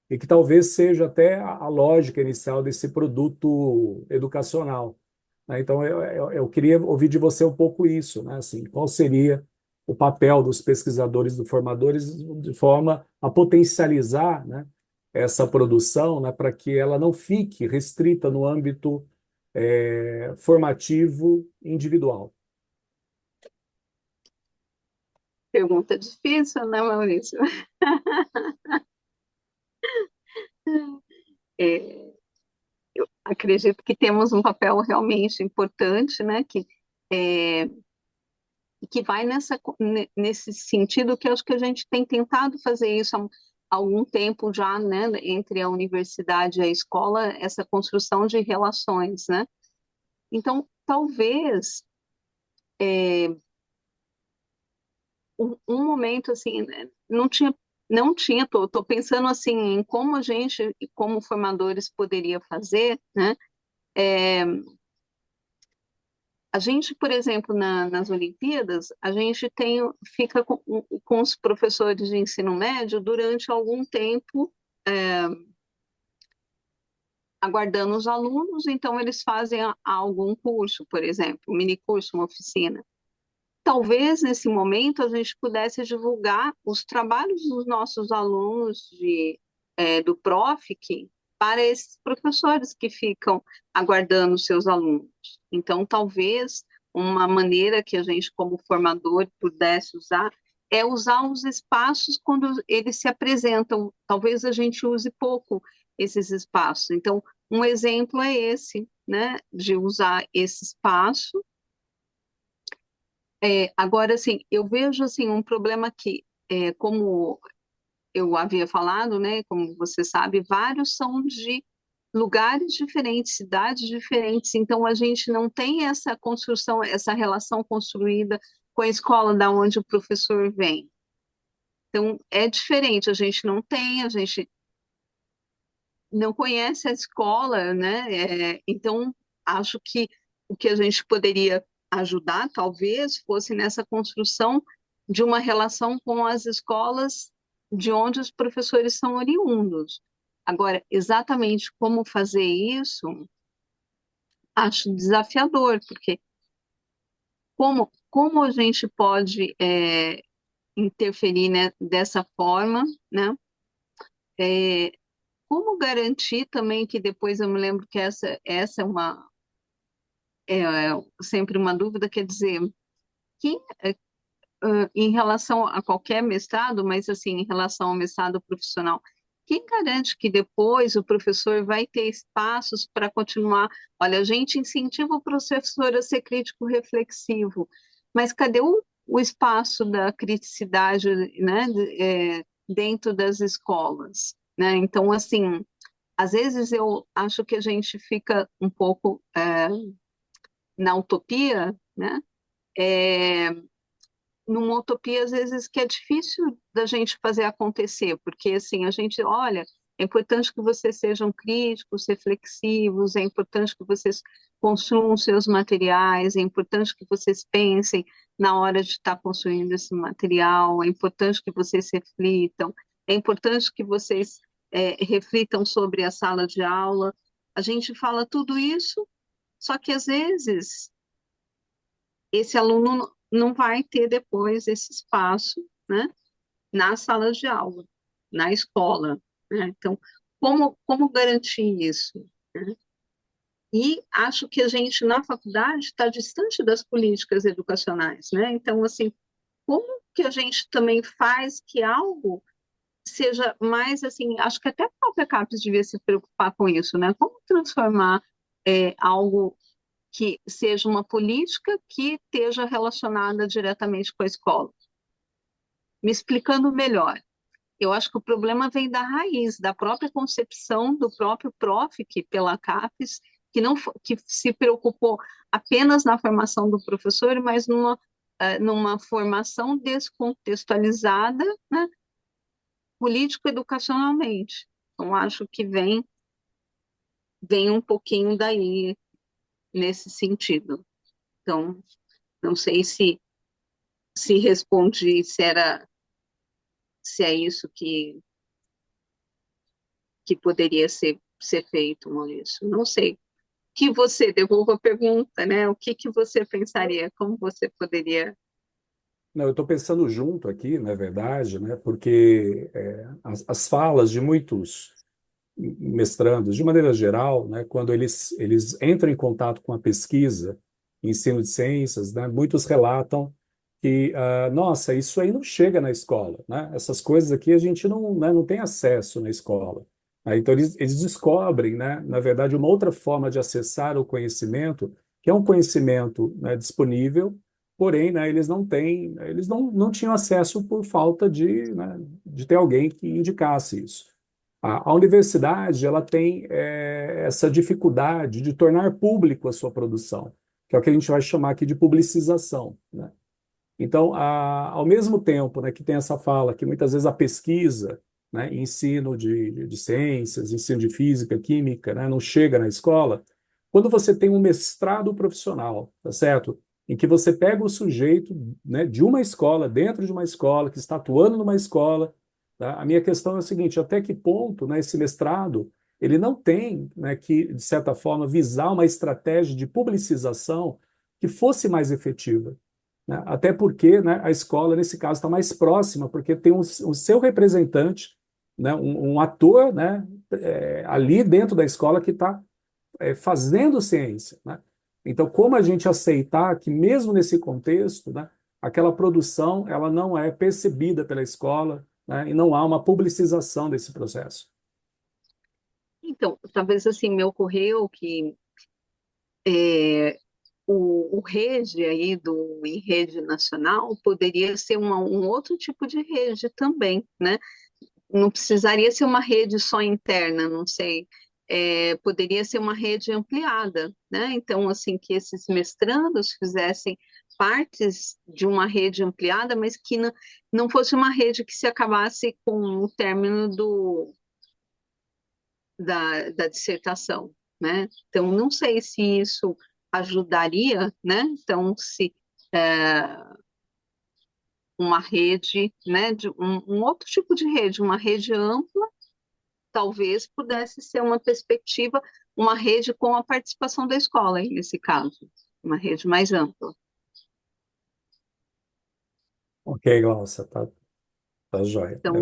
e que talvez seja até a lógica inicial desse produto educacional, né? Então, eu queria ouvir de você um pouco isso, né? Assim, qual seria o papel dos pesquisadores, dos formadores, de forma a potencializar, né, essa produção, né, para que ela não fique restrita no âmbito formativo individual. Pergunta difícil, né, Maurício? É, acredito que temos um papel realmente importante, né, é, que vai nesse sentido que eu acho que a gente tem tentado fazer isso há algum tempo já, né, entre a universidade e a escola, essa construção de relações, né? Então, talvez um momento assim, né, não tinha, tô pensando assim em como a gente, como formadores, poderia fazer, né? A gente, por exemplo, nas Olimpíadas, a gente fica com os professores de ensino médio durante algum tempo, aguardando os alunos, então eles fazem algum curso, por exemplo, um mini curso, uma oficina. Talvez nesse momento a gente pudesse divulgar os trabalhos dos nossos alunos do Profic para esses professores que ficam aguardando os seus alunos. Então, talvez uma maneira que a gente, como formador, pudesse usar é usar os espaços quando eles se apresentam. Talvez a gente use pouco esses espaços. Então, um exemplo é esse, né, de usar esse espaço. Agora, assim, eu vejo assim, um problema que, como eu havia falado, né, como você sabe, vários são de lugares diferentes, cidades diferentes, então a gente não tem essa construção, essa relação construída com a escola da onde o professor vem. Então, é diferente, a gente não tem, a gente não conhece a escola, né? Então, acho que o que a gente poderia ajudar, talvez, fosse nessa construção de uma relação com as escolas de onde os professores são oriundos. Agora, exatamente como fazer isso, acho desafiador, porque como a gente pode interferir, né, dessa forma, né? Como garantir também que depois eu me lembro que essa é sempre uma dúvida, quer dizer, que em relação a qualquer mestrado, mas assim, em relação ao mestrado profissional, quem garante que depois o professor vai ter espaços para continuar? Olha, a gente incentiva o professor a ser crítico reflexivo, mas cadê o espaço da criticidade, né, dentro das escolas, né? Então, assim, às vezes eu acho que a gente fica um pouco na utopia, né? É, numa utopia, às vezes, que é difícil da gente fazer acontecer, porque, assim, a gente, olha, é importante que vocês sejam críticos, reflexivos, é importante que vocês construam seus materiais, é importante que vocês pensem na hora de estar construindo esse material, é importante que vocês reflitam, é importante que vocês reflitam sobre a sala de aula. A gente fala tudo isso, só que, às vezes, esse aluno não vai ter depois esse espaço, né, na sala de aula, na escola, né? Então, como garantir isso, né? E acho que a gente, na faculdade, está distante das políticas educacionais, né? Então, assim, como que a gente também faz que algo seja mais, assim, acho que até a própria CAPES devia se preocupar com isso, né? Como transformar algo que seja uma política que esteja relacionada diretamente com a escola. Me explicando melhor, eu acho que o problema vem da raiz, da própria concepção do próprio Profic pela CAPES, que se preocupou apenas na formação do professor, mas numa formação descontextualizada, né, político-educacionalmente. Então, acho que vem um pouquinho daí, nesse sentido. Então, não sei se respondi, se é isso que poderia ser feito, Maurício. Não sei. Que você devolva a pergunta, né? O que você pensaria? Como você poderia? Não, eu estou pensando junto aqui, na verdade, né, porque as falas de muitos mestrandos, de maneira geral, né, quando eles entram em contato com a pesquisa, ensino de ciências, né, muitos relatam que, nossa, isso aí não chega na escola, né? Essas coisas aqui a gente não, né, não tem acesso na escola. Então, eles descobrem, né, na verdade, uma outra forma de acessar o conhecimento, que é um conhecimento, né, disponível, porém, né, eles não tinham acesso por falta né, de ter alguém que indicasse isso. A universidade ela tem essa dificuldade de tornar público a sua produção, que é o que a gente vai chamar aqui de publicização, né? Então, ao mesmo tempo, né, que tem essa fala que muitas vezes a pesquisa, né, ensino de ciências, ensino de física, química, né, não chega na escola, Quando você tem um mestrado profissional, tá certo? Em que você pega o sujeito, né, de uma escola, dentro de uma escola, que está atuando numa escola, tá? A minha questão é a seguinte: até que ponto, né, esse mestrado ele não tem, né, que, de certa forma, visar uma estratégia de publicização que fosse mais efetiva, né? Até porque, né, a escola, nesse caso, está mais próxima, porque tem o seu representante, né, um ator, né, ali dentro da escola que está fazendo ciência, né? Então, como a gente aceitar que, mesmo nesse contexto, né, aquela produção ela não é percebida pela escola, né, e não há uma publicização desse processo? Então, talvez assim, me ocorreu que é, o rede aí do em rede nacional poderia ser um outro tipo de rede também, né? Não precisaria ser uma rede só interna, não sei. Poderia ser uma rede ampliada, né? Então, assim, que esses mestrandos fizessem partes de uma rede ampliada, mas que não fosse uma rede que se acabasse com o término da dissertação, né? Então, não sei se isso ajudaria, né? Então, se é, uma rede, né, de um outro tipo de rede, uma rede ampla, talvez pudesse ser uma perspectiva, uma rede com a participação da escola, aí, nesse caso, uma rede mais ampla. Ok, Glaucia, tá joia. Então,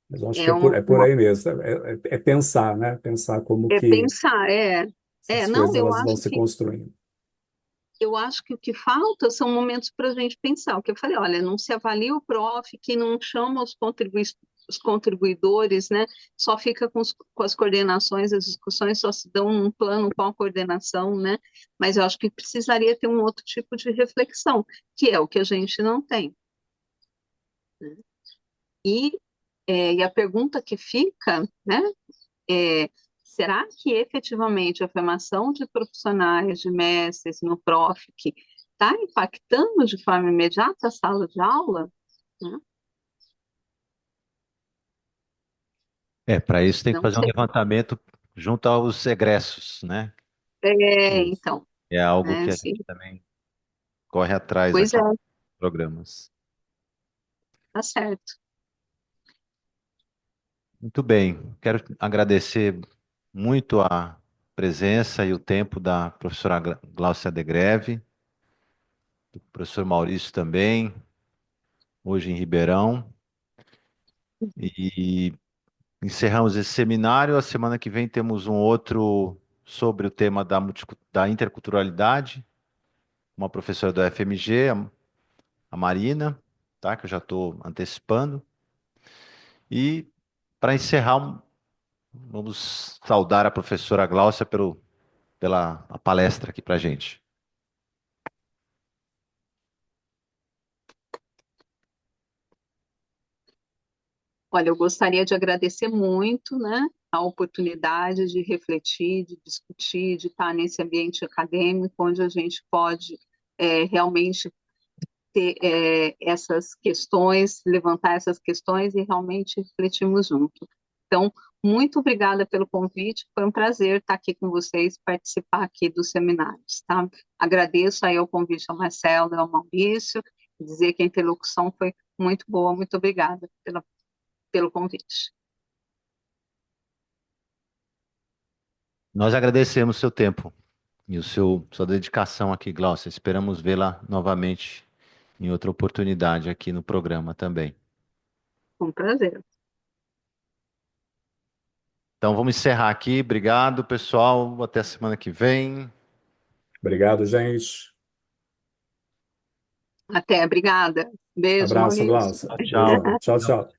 Mas eu acho que é, é por aí mesmo. É pensar, né? Pensar como que pensar, essas não, coisas elas vão se construindo. eu acho que o que falta são momentos para a gente pensar. O que eu falei, olha, não se avalia o prof, que não chama os contribuidores, né? Só fica com as coordenações, as discussões só se dão num plano com a coordenação, né? Mas eu acho que precisaria ter um outro tipo de reflexão, que é o que a gente não tem. Né? E, e a pergunta que fica, né? É, será que efetivamente a formação de profissionais, de mestres no PROFIC está impactando de forma imediata a sala de aula? Né? Para isso tem que Não fazer um sei. levantamento junto aos egressos, né? Isso. Então, É algo né, que a sim. gente também corre atrás Pois aqui é, nos programas. tá certo. Muito bem. Quero agradecer muito a presença e o tempo da professora Gláucia de Greve, do professor Maurício também, hoje em Ribeirão. E encerramos esse seminário. A semana que vem temos um outro sobre o tema da interculturalidade, uma professora do FMG, a Marina, tá? Que eu já estou antecipando. E para encerrar, vamos saudar a professora Gláucia pela a palestra aqui para a gente. Olha, eu gostaria de agradecer muito, né, a oportunidade de refletir, de discutir, de estar nesse ambiente acadêmico, onde a gente pode realmente ter essas questões, levantar essas questões e realmente refletirmos junto. Então, muito obrigada pelo convite, foi um prazer estar aqui com vocês, participar aqui dos seminários, tá? Agradeço aí o convite ao Marcelo e ao Maurício, dizer que a interlocução foi muito boa, muito obrigada pelo convite. Nós agradecemos o seu tempo e sua dedicação aqui, Gláucia. Esperamos vê-la novamente em outra oportunidade aqui no programa também. Foi um prazer. Então vamos encerrar aqui. Obrigado, pessoal. Até a semana que vem. Obrigado, gente. Até, obrigada. Beijo, Abraço, Maurício. Glaucia. Tchau. Beijão. Tchau, tchau. Tchau.